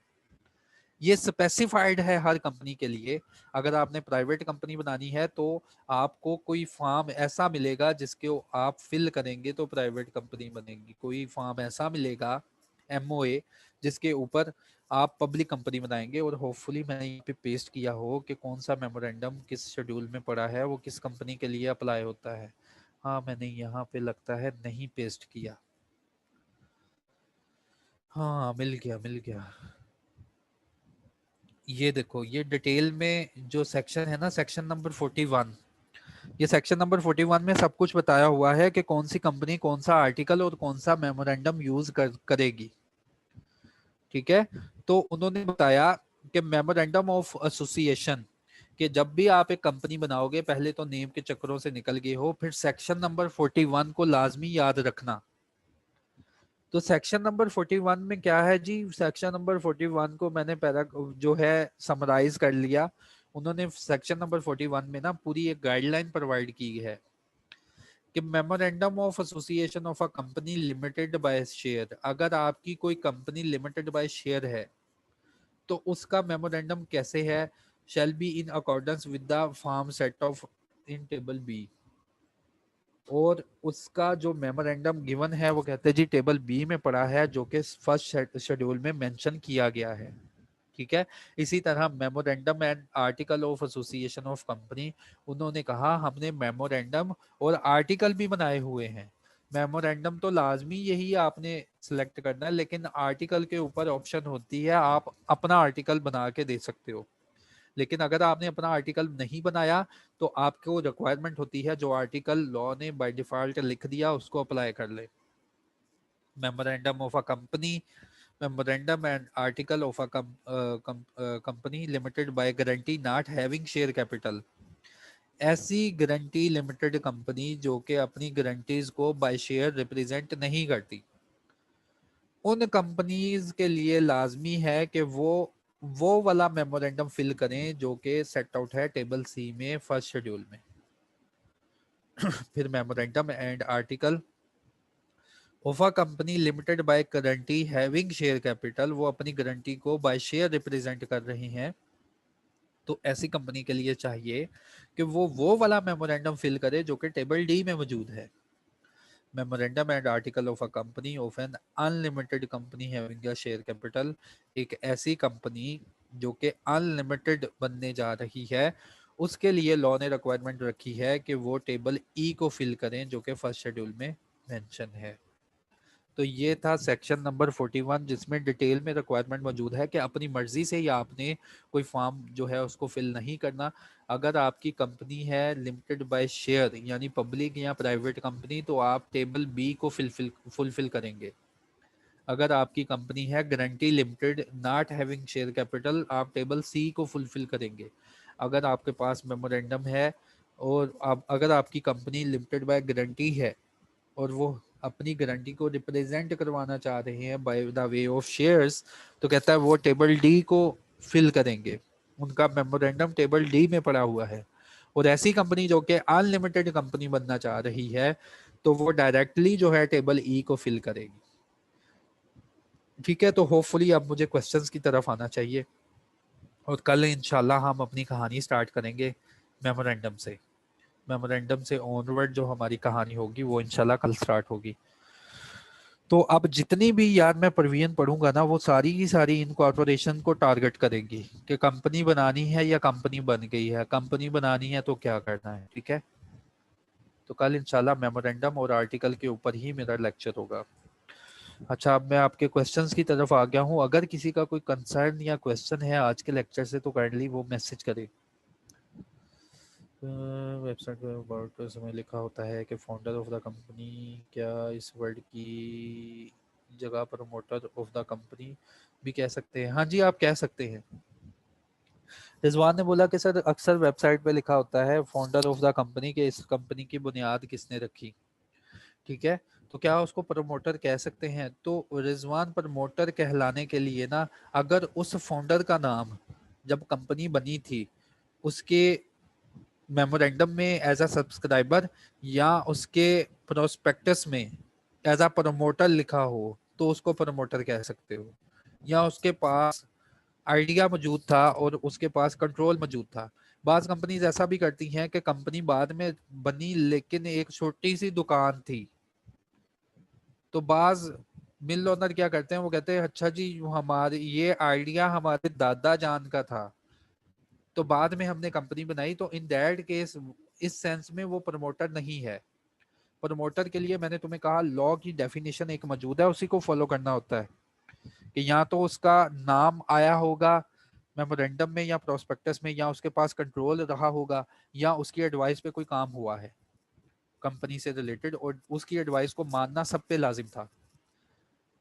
ये स्पेसिफाइड है हर कंपनी के लिए। अगर आपने प्राइवेट कंपनी बनानी है तो आपको कोई फॉर्म ऐसा मिलेगा जिसके आप फिल करेंगे तो प्राइवेट कंपनी बनेगी, कोई फॉर्म ऐसा मिलेगा एमओए जिसके ऊपर आप पब्लिक कंपनी बनाएंगे। और होपफुली मैंने यहाँ पे पेस्ट किया हो कि कौन सा मेमोरेंडम किस शेड्यूल में पड़ा है, वो किस कंपनी के लिए अप्लाई होता है। हाँ मैंने यहाँ पे लगता है नहीं पेस्ट किया। हाँ मिल गया मिल गया। ये देखो ये डिटेल में जो सेक्शन है ना, सेक्शन नंबर 41, ये सेक्शन नंबर 41 में सब कुछ बताया हुआ है कि कौन सी कंपनी कौन सा आर्टिकल और कौन सा मेमोरेंडम यूज करेगी। ठीक है, तो उन्होंने बताया कि मेमोरेंडम ऑफ एसोसिएशन, कि जब भी आप एक कंपनी बनाओगे पहले तो नेम के चक्करों से निकल गए हो, फिर सेक्शन नंबर 41 को लाजमी याद रखना। तो सेक्शन नंबर 41 में क्या है जी, सेक्शन नंबर 41 को मैंने पैरा जो है समराइज कर लिया। उन्होंने सेक्शन नंबर 41 में ना पूरी एक गाइडलाइन प्रोवाइड की है कि memorandum of association of a company limited by share, अगर आपकी कोई कंपनी लिमिटेड बाय शेयर है तो उसका मेमोरेंडम कैसे है, shall be in accordance with the form set of in table B. और उसका जो मेमोरेंडम गिवन है वो कहते हैं जी टेबल बी में पड़ा है, जो कि फर्स्ट शेड्यूल में मेंशन किया गया है। ठीक है, इसी तरह memorandum and article of association of company, उन्होंने कहा हमने मेमोरेंडम और आर्टिकल भी बनाए हुए हैं। मेमोरेंडम तो लाजमी यही आपने सिलेक्ट करना है, लेकिन आर्टिकल के ऊपर ऑप्शन होती है, आप अपना आर्टिकल बना के दे सकते हो। लेकिन अगर आपने अपना आर्टिकल नहीं बनाया तो आपको रिक्वायरमेंट होती है जो आर्टिकल लॉ ने बाय डिफॉल्ट लिख दिया उसको अप्लाई कर ले। Memorandum of a company, memorandum and article of a company limited by guarantee not having share capital, ऐसी गारंटी लिमिटेड कंपनी जो कि अपनी गारंटीज को बाय शेयर रिप्रेजेंट नहीं करती, उन कंपनीज के लिए लाजमी है कि वो वाला मेमोरेंडम फिल करें जो कि सेट आउट है टेबल सी में फर्स्ट शेड्यूल में। फिर memorandum and article of a company limited by guarantee having share capital, वो अपनी गारंटी को बाय शेयर रिप्रेजेंट कर रही हैं, तो ऐसी कंपनी के लिए चाहिए कि वो वाला मेमोरेंडम फिल करे जो कि टेबल डी में मौजूद है। Memorandum and article of a company of an unlimited company having a share capital, एक ऐसी कंपनी जो कि अनलिमिटेड बनने जा रही है, उसके लिए लॉ ने रिक्वायरमेंट रखी है कि वो टेबल ई को फिल करें जो कि फर्स्ट शेड्यूल में मेंशन है। तो ये था सेक्शन नंबर 41 जिसमें डिटेल में रिक्वायरमेंट मौजूद है कि अपनी मर्जी से या आपने कोई फॉर्म जो है उसको फिल नहीं करना। अगर आपकी कंपनी है लिमिटेड बाय शेयर यानी पब्लिक या प्राइवेट कंपनी तो आप टेबल बी को फुलफिल करेंगे। अगर आपकी कंपनी है guarantee limited not having share capital, आप टेबल सी को फुलफिल करेंगे। अगर आपके पास मेमोरेंडम है और आप अगर आपकी कंपनी लिमिटेड बाय गारंटी है और वो अपनी गारंटी को रिप्रेजेंट करवाना चाह रहे हैं by the way of shares, तो कहता है वो टेबल डी को फिल करेंगे, उनका मेमोरेंडम टेबल डी में पड़ा हुआ है। और ऐसी कंपनी जो कि अनलिमिटेड कंपनी बनना चाह रही है तो वो डायरेक्टली जो है टेबल ई को फिल करेगी। ठीक है, तो होपफुली अब मुझे क्वेश्चंस की तरफ आना चाहिए और कल इंशाल्लाह हम अपनी कहानी स्टार्ट करेंगे मेमोरेंडम से। मेमोरेंडम से ऑनवर्ड जो हमारी कहानी होगी वो इंशाल्लाह कल स्टार्ट होगी। तो अब जितनी भी यार मैं परवीन पढ़ूंगा ना वो सारी की सारी इनकॉर्पोरेशन को टारगेट करेंगी कि कंपनी बनानी है या कंपनी बन गई है, कंपनी बनानी है तो क्या करना है। ठीक है, तो कल इंशाल्लाह मेमोरेंडम और आर्टिकल के ऊपर ही मेरा लेक्चर होगा। अच्छा, अब मैं आपके क्वेश्चंस की तरफ आ गया हूँ। अगर किसी का कोई कंसर्न या क्वेश्चन है आज के लेक्चर से तो काइंडली वो मैसेज करे। वेबसाइट पर अबाउट समय लिखा होता है कि फाउंडर ऑफ द कंपनी, क्या इस वर्ड की जगह प्रमोटर ऑफ द कंपनी भी कह सकते हैं? हाँ जी, आप कह सकते हैं। रिजवान ने बोला कि सर अक्सर वेबसाइट पे लिखा होता है फाउंडर ऑफ द कंपनी के, इस कंपनी की बुनियाद किसने रखी। ठीक है, तो क्या उसको प्रमोटर कह सकते हैं? तो रिजवान प्रमोटर कहलाने के लिए ना, अगर उस फाउंडर का नाम जब कंपनी बनी थी उसके मेमोरेंडम में एज अ सब्सक्राइबर या उसके प्रोस्पेक्टस में एज अ प्रमोटर लिखा हो तो उसको प्रमोटर कह सकते हो। या उसके पास आइडिया मौजूद था और उसके पास कंट्रोल मौजूद था। बाज कंपनीज ऐसा भी करती हैं कि कंपनी बाद में बनी लेकिन एक छोटी सी दुकान थी, तो बाज मिल ओनर क्या करते हैं, वो कहते हैं अच्छा जी हमारे ये आइडिया हमारे दादा जान का था, तो बाद में हमने कंपनी बनाई, तो इन दैट केस इस सेंस में वो प्रमोटर नहीं है। प्रमोटर के लिए मैंने तुम्हें कहा लॉ की डेफिनेशन एक मौजूद है, उसी को फॉलो करना होता है कि या तो उसका नाम आया होगा मेमोरेंडम में या प्रोस्पेक्टस में, या उसके पास कंट्रोल रहा होगा, या उसकी एडवाइस पे कोई काम हुआ है कंपनी से रिलेटेड, और उसकी एडवाइस को मानना सब पे लाजिम था।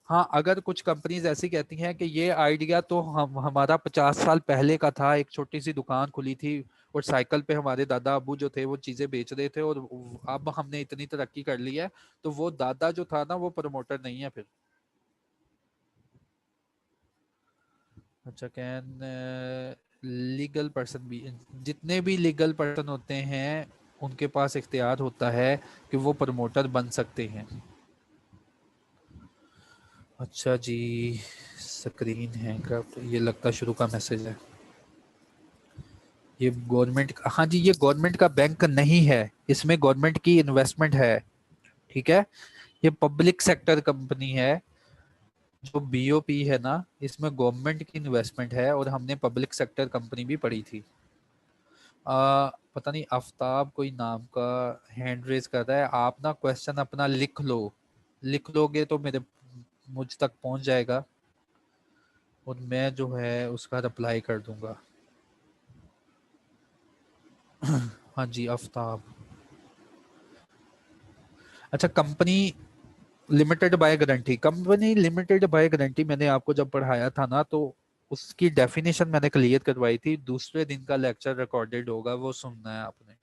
हाँ, अगर कुछ कंपनीज ऐसी कहती हैं कि ये आइडिया तो हम हमारा 50 साल पहले का था, एक छोटी सी दुकान खुली थी और साइकिल पे हमारे दादा अबू जो थे वो चीजें बेच रहे थे, और अब हमने इतनी तरक्की कर ली है, तो वो दादा जो था ना वो प्रमोटर नहीं है फिर। अच्छा, कैन लीगल पर्सन भी, जितने भी लीगल पर्सन होते हैं उनके पास इख्तियार होता है कि वो प्रमोटर बन सकते हैं। अच्छा जी, स्क्रीन है क्राफ्ट, ये लगता शुरू का मैसेज है। ये गवर्नमेंट, हाँ जी, ये गवर्नमेंट का बैंक नहीं है, इसमें गवर्नमेंट की इन्वेस्टमेंट है। ठीक है, ये पब्लिक सेक्टर कंपनी है। जो बीओपी है ना, इसमें गवर्नमेंट की इन्वेस्टमेंट है, और हमने पब्लिक सेक्टर कंपनी भी पढ़ी थी। पता नहीं आफ्ताब कोई नाम का हैंड रेज कर रहा है, आप ना क्वेश्चन अपना लिख लो, लिख लोगे तो मेरे मुझ तक पहुंच जाएगा और मैं जो है उसका रिप्लाई कर दूंगा। हाँ जी आफ्ताब। अच्छा, company limited by guarantee, company limited by guarantee मैंने आपको जब पढ़ाया था ना, तो उसकी डेफिनेशन मैंने क्लियर करवाई थी, दूसरे दिन का लेक्चर रिकॉर्डेड होगा, वो सुनना है आपने।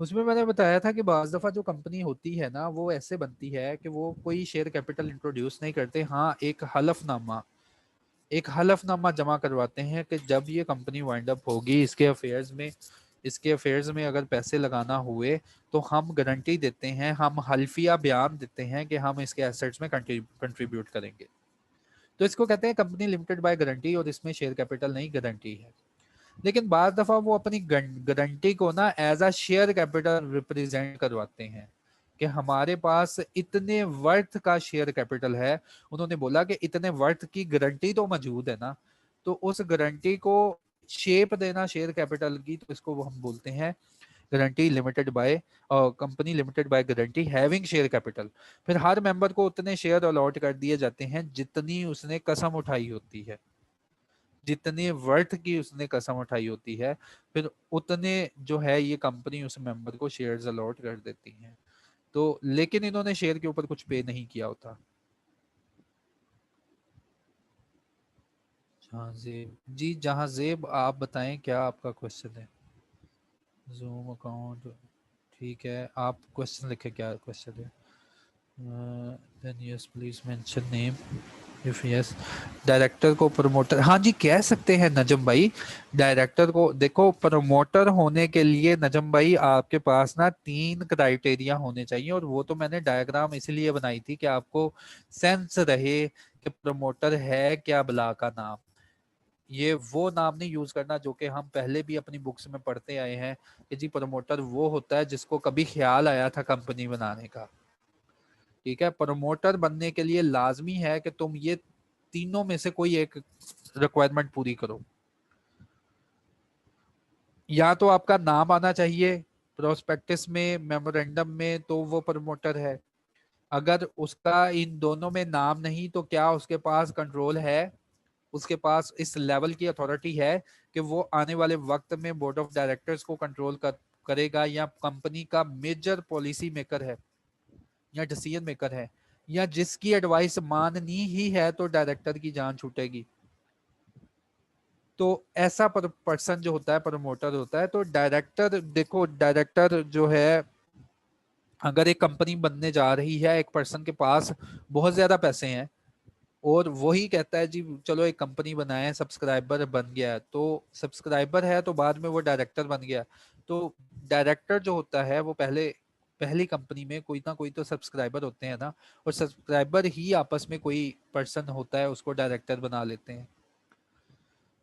उसमें मैंने बताया था कि बाज दफा जो कंपनी होती है ना वो ऐसे बनती है कि वो कोई शेयर कैपिटल इंट्रोड्यूस नहीं करते, हाँ एक हलफनामा, एक हलफनामा जमा करवाते हैं कि जब ये कंपनी वाइंड अप होगी, इसके अफेयर्स में अगर पैसे लगाना हुए तो हम गारंटी देते हैं, हम हल्फिया बयान देते हैं कि हम इसके एसेट्स में कंट्रीब्यूट करेंगे। तो इसको कहते हैं कंपनी लिमिटेड बाय गारंटी, और इसमें शेयर कैपिटल नहीं गारंटी है। लेकिन बार दफा वो अपनी गारंटी को ना as a share capital represent करवाते हैं कि हमारे पास इतने वर्थ का शेयर कैपिटल है। उन्होंने बोला कि इतने वर्थ की गारंटी तो मौजूद है ना, तो उस गारंटी को शेप देना शेयर कैपिटल की, तो इसको वो हम बोलते हैं guarantee limited by, company limited by guarantee having share capital. फिर हर मेंबर को उतने शेयर अलॉट कर दिए जाते हैं जितनी उसने कसम उठाई होती है, जितने वर्थ की उसने कसम उठाई होती है, फिर उतने जो है ये कंपनी उस मेंबर को शेयर्स अलॉट कर देती है। तो लेकिन इन्होंने शेयर के ऊपर कुछ पे नहीं किया होता। जहाजेब जी, जहाजेब आप बताएं क्या आपका क्वेश्चन है। जूम अकाउंट, ठीक है, आप क्वेश्चन लिखे, क्या क्वेश्चन है। Then yes please mention name if yes. Director को प्रमोटर, हाँ जी कह सकते हैं नजम भाई। डायरेक्टर को देखो, प्रमोटर होने के लिए नजम भाई आपके पास ना 3 क्राइटेरिया होने चाहिए, और वो तो मैंने डायग्राम इसलिए बनाई थी कि आपको सेंस रहे कि प्रमोटर है क्या बला का नाम। ये वो नाम नहीं यूज करना जो कि हम पहले भी अपनी बुक्स में पढ़ते आए हैं कि जी प्रमोटर वो होता है जिसको कभी ख्याल आया था कंपनी बनाने का। ठीक है, प्रमोटर बनने के लिए लाजमी है कि तुम ये तीनों में से कोई एक रिक्वायरमेंट पूरी करो। या तो आपका नाम आना चाहिए प्रोस्पेक्टस में, मेमोरेंडम में, तो वो प्रमोटर है। अगर उसका इन दोनों में नाम नहीं, तो क्या उसके पास कंट्रोल है, उसके पास इस लेवल की अथॉरिटी है कि वो आने वाले वक्त में बोर्ड ऑफ डायरेक्टर्स को करेगा, या कंपनी का मेजर पॉलिसी मेकर है या डिसीजन मेकर है, या जिसकी एडवाइस माननी ही है तो डायरेक्टर की जान छूटेगी। तो ऐसा पर्सन जो होता है प्रमोटर होता है। तो डायरेक्टर, देखो डायरेक्टर जो है, अगर एक कंपनी बनने जा रही है, एक पर्सन के पास बहुत ज्यादा पैसे हैं और वही कहता है जी चलो एक कंपनी बनाए, सब्सक्राइबर बन गया, तो सब्सक्राइबर है तो बाद में वो डायरेक्टर बन गया। तो डायरेक्टर जो होता है वो पहले, पहली कंपनी में कोई ना कोई तो सब्सक्राइबर होते हैं ना, और सब्सक्राइबर ही आपस में कोई पर्सन होता है उसको डायरेक्टर बना लेते हैं।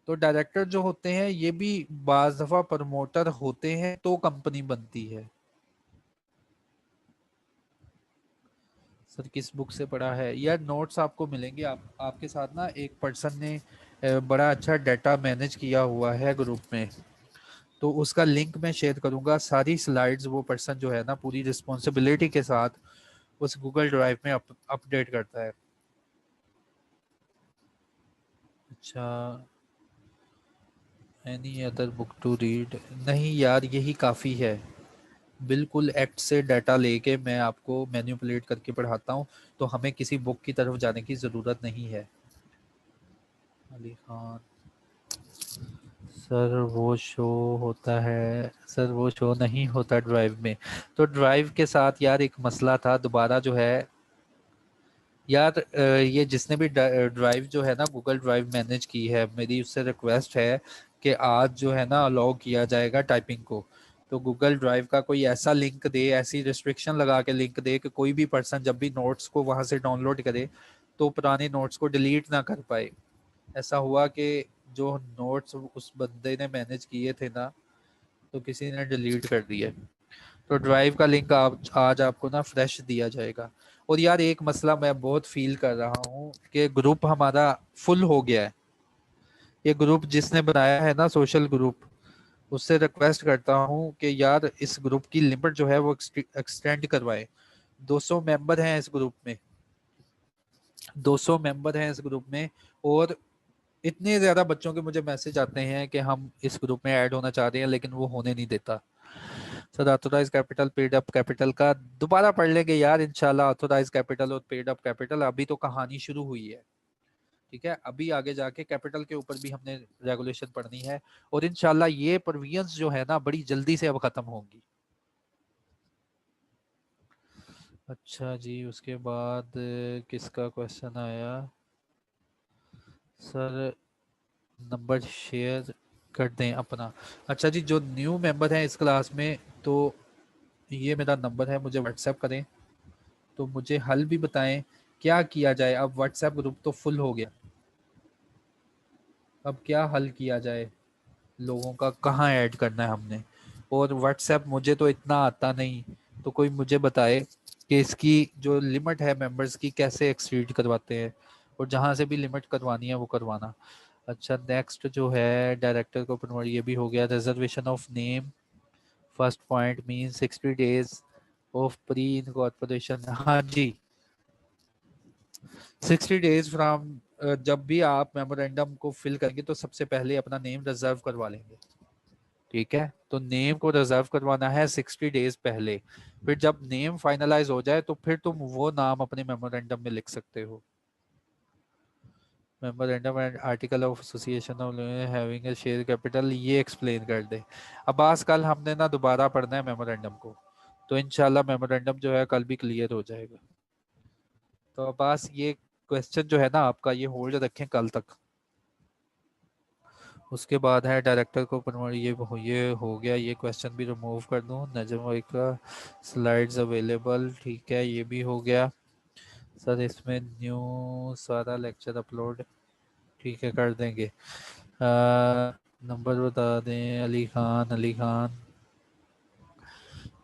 तो डायरेक्टर जो होते हैं ये भी बाज दफा प्रमोटर होते हैं तो कंपनी बनती है। सर किस बुक से पढ़ा है यार? नोट्स आपको मिलेंगे। आपके साथ ना एक पर्सन ने बड़ा अच्छा डाटा मैनेज किया हुआ है ग्रुप में, तो उसका लिंक मैं शेयर करूंगा। सारी स्लाइड्स वो पर्सन जो है ना पूरी रिस्पॉन्सिबिलिटी के साथ उस गूगल ड्राइव में अपडेट करता है। अच्छा, any other book to read? नहीं यार, यही काफ़ी है। बिल्कुल एक्ट से डाटा लेके मैं आपको मैनिपुलेट करके पढ़ाता हूँ, तो हमें किसी बुक की तरफ जाने की ज़रूरत नहीं है। अली खान सर वो शो होता है? सर वो शो नहीं होता ड्राइव में। तो ड्राइव के साथ यार एक मसला था, दोबारा जो है यार ये जिसने भी ड्राइव जो है ना गूगल ड्राइव मैनेज की है, मेरी उससे रिक्वेस्ट है कि आज जो है ना अलाउ किया जाएगा टाइपिंग को। तो गूगल ड्राइव का कोई ऐसा लिंक दे, ऐसी रिस्ट्रिक्शन लगा के लिंक दे कि कोई भी पर्सन जब भी नोट्स को वहां से डाउनलोड करे तो पुराने नोट्स को डिलीट ना कर पाए। ऐसा हुआ कि जो नोट्स उस बंदे ने मैनेज किए थे ना, तो किसी ने डिलीट कर दिए। तो ड्राइव का लिंक आप आज आपको ना फ्रेश दिया जाएगा। और यार एक मसला मैं बहुत फील कर रहा हूँ कि ग्रुप हमारा फुल हो गया है। ये ग्रुप जिसने बनाया है ना, सोशल ग्रुप, उससे रिक्वेस्ट करता हूँ कि यार इस ग्रुप की लिमिट जो है वो एक्सटेंड करवाए। 200 मेंबर हैं इस ग्रुप में, 200 मेंबर हैं इस ग्रुप में। और इतने ज्यादा बच्चों के मुझे मैसेज आते हैं कि हम इस ग्रुप में ऐड होना चाह रहे हैं, लेकिन वो होने नहीं देता। Sir authorise capital paid up capital का दोबारा पढ़ लेंगे यार इंशाल्लाह। ऑथोराइज कैपिटल और पेड अप कैपिटल अभी तो कहानी शुरू हुई है, ठीक है। अभी आगे जाके कैपिटल के ऊपर भी हमने रेगुलेशन पढ़नी है, और इंशाल्लाह ये प्रोविजंस जो है ना बड़ी जल्दी से अब खत्म होंगी। अच्छा जी, उसके बाद किसका क्वेश्चन आया? सर नंबर शेयर कर दें अपना। अच्छा जी, जो न्यू मेंबर हैं इस क्लास में, तो ये मेरा नंबर है, मुझे व्हाट्सएप करें। तो मुझे हल भी बताएं क्या किया जाए। अब व्हाट्सएप ग्रुप तो फुल हो गया, अब क्या हल किया जाए? लोगों का कहाँ ऐड करना है हमने? और व्हाट्सएप मुझे तो इतना आता नहीं, तो कोई मुझे बताए कि इसकी जो लिमिट है मेंबर्स की कैसे एक्सीड करवाते हैं, और जहाँ से भी लिमिट करवानी है वो करवाना। अच्छा, नेक्स्ट जो है डायरेक्टर को प्रमोट, ये भी हो गया। Reservation of name first point mean 60 days of pre incorporation. हाँ जी, 60 days फ्रॉम जब भी आप मेमोरेंडम को फिल करेंगे तो सबसे पहले अपना नेम रिजर्व करवा लेंगे, ठीक है। तो नेम को रिजर्व करवाना है 60 days पहले। फिर जब नेम फाइनलाइज हो जाए तो फिर तुम वो नाम अपने मेमोरेंडम में लिख सकते हो। Memorandum and article of association of having a share capital, ये एक्सप्लेन कर दे। अब्बास कल हमने ना दोबारा पढ़ना है मेमोरेंडम को, तो इंशाल्लाह मेमोरेंडम जो है कल भी क्लियर हो जाएगा। तो अब्बास ये क्वेश्चन जो है ना आपका, ये होल्ड रखें कल तक। उसके बाद है डायरेक्टर को प्रमोट, ये हो गया। ये क्वेश्चन भी रिमूव कर दूं। नजम भाई का स्लाइड्स अवेलेबल, ठीक है, ये भी हो गया। सर इसमें न्यू सारा लेक्चर अपलोड, ठीक है कर देंगे। नंबर बता दें। Ali Khan, Ali Khan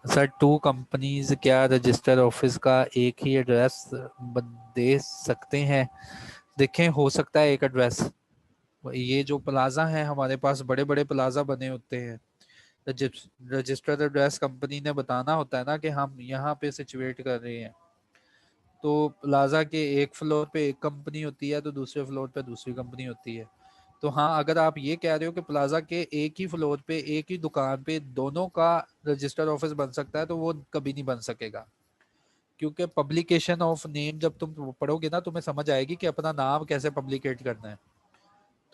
sir, two companies क्या रजिस्टर ऑफिस का एक ही एड्रेस दे सकते हैं? देखें, हो सकता है एक एड्रेस। ये जो प्लाजा है हमारे पास, बड़े बड़े प्लाजा बने होते हैं, रजिस्टर्ड एड्रेस कंपनी ने बताना होता है ना कि हम यहाँ पे सिचुएट कर रहे हैं। तो प्लाजा के एक फ्लोर पे एक कंपनी होती है, तो दूसरे फ्लोर पे दूसरी कंपनी होती है। तो हाँ, अगर आप ये कह रहे हो कि प्लाजा के एक ही फ्लोर पे एक ही दुकान पे दोनों का रजिस्टर ऑफिस बन सकता है, तो वो कभी नहीं बन सकेगा। क्योंकि पब्लिकेशन ऑफ नेम जब तुम पढ़ोगे ना, तुम्हें समझ आएगी कि अपना नाम कैसे पब्लिकेट करना है।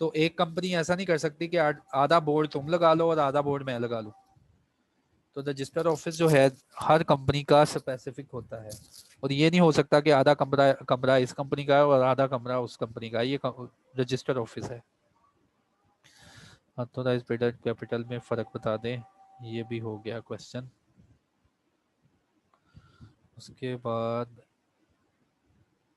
तो एक कंपनी ऐसा नहीं कर सकती कि आधा बोर्ड तुम लगा लो और आधा बोर्ड मैं लगा लूं। तो रजिस्टर ऑफिस जो है हर कंपनी का स्पेसिफिक होता है, और ये नहीं हो सकता कि आधा कमरा कमरा इस कंपनी का है और आधा कमरा उस कंपनी का है। ये रजिस्टर ऑफिस है। अनऑथराइज पेटेंट कैपिटल में फ़र्क बता दें, ये भी हो गया क्वेश्चन। उसके बाद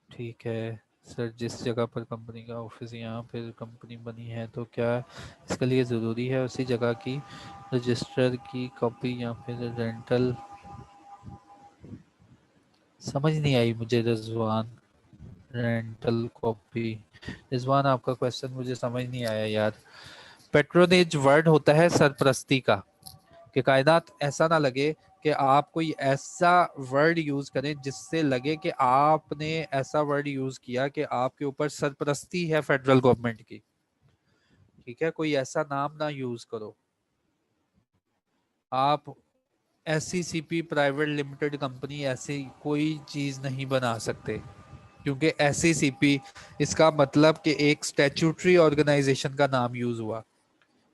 ठीक है सर जिस जगह पर कंपनी का ऑफिस यहाँ फिर कंपनी बनी है तो क्या इसके लिए ज़रूरी है उसी जगह की रजिस्टर की कॉपी या फिर रेंटल? समझ नहीं आई मुझे रिजवान। Rental copy. रिजवान आपका क्वेश्चन मुझे समझ नहीं आया यार। पेट्रोनेज वर्ड होता है सरप्रस्ती का, कि कायनात ऐसा ना लगे कि आप कोई ऐसा वर्ड यूज करें जिससे लगे कि आपने ऐसा वर्ड यूज किया कि आपके ऊपर सरप्रस्ती है फेडरल गवर्नमेंट की। ठीक है, कोई ऐसा नाम ना यूज करो आप। एससीसीपी प्राइवेट लिमिटेड कंपनी ऐसी कोई चीज नहीं बना सकते, क्योंकि एससीसीपी इसका मतलब कि एक स्टैट्यूटरी ऑर्गेनाइजेशन का नाम यूज हुआ।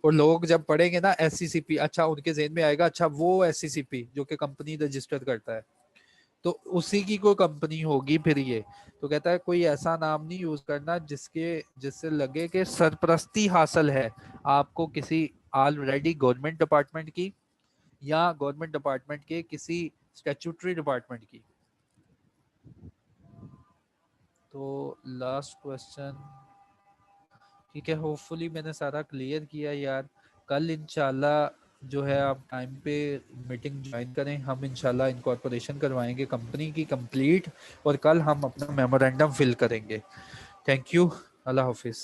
और लोग जब पढ़ेंगे ना एससीसीपी, अच्छा उनके जेहन में आएगा अच्छा वो एससीसीपी जो कि कंपनी रजिस्टर करता है, तो उसी की कोई कंपनी होगी फिर ये। तो कहता है कोई ऐसा नाम नहीं यूज करना जिससे लगे कि सरप्रस्ती हासिल है आपको किसी ऑलरेडी गवर्नमेंट डिपार्टमेंट की या गवर्नमेंट डिपार्टमेंट के किसी स्टैट्यूटरी डिपार्टमेंट की। तो लास्ट क्वेश्चन। ठीक है, होपफुली मैंने सारा क्लियर किया यार। कल इंशाल्लाह जो है आप टाइम पे मीटिंग ज्वाइन करें, हम इंशाल्लाह इनकॉर्पोरेशन करवाएंगे कंपनी की कंप्लीट, और कल हम अपना मेमोरेंडम फिल करेंगे। Thank you. अल्लाह हाफिज़।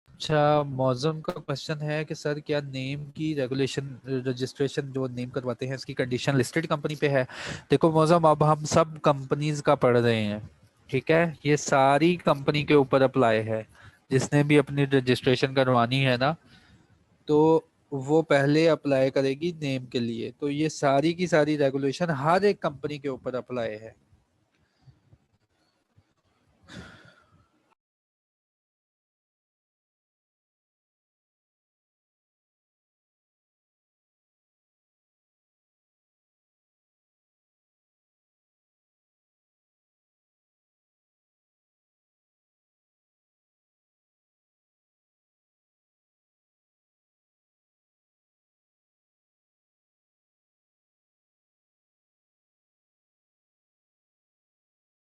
अच्छा, मौजम का क्वेश्चन है कि सर क्या नेम की रेगुलेशन रजिस्ट्रेशन जो नेम करवाते हैं इसकी कंडीशन लिस्टेड कंपनी पे है? देखो मौजम, अब हम सब कंपनीज का पढ़ रहे हैं। ठीक है, ये सारी कंपनी के ऊपर अप्लाई है। जिसने भी अपनी रजिस्ट्रेशन करवानी है ना, तो वो पहले अप्लाई करेगी नेम के लिए, तो ये सारी की सारी रेगुलेशन हर एक कंपनी के ऊपर अप्लाई है।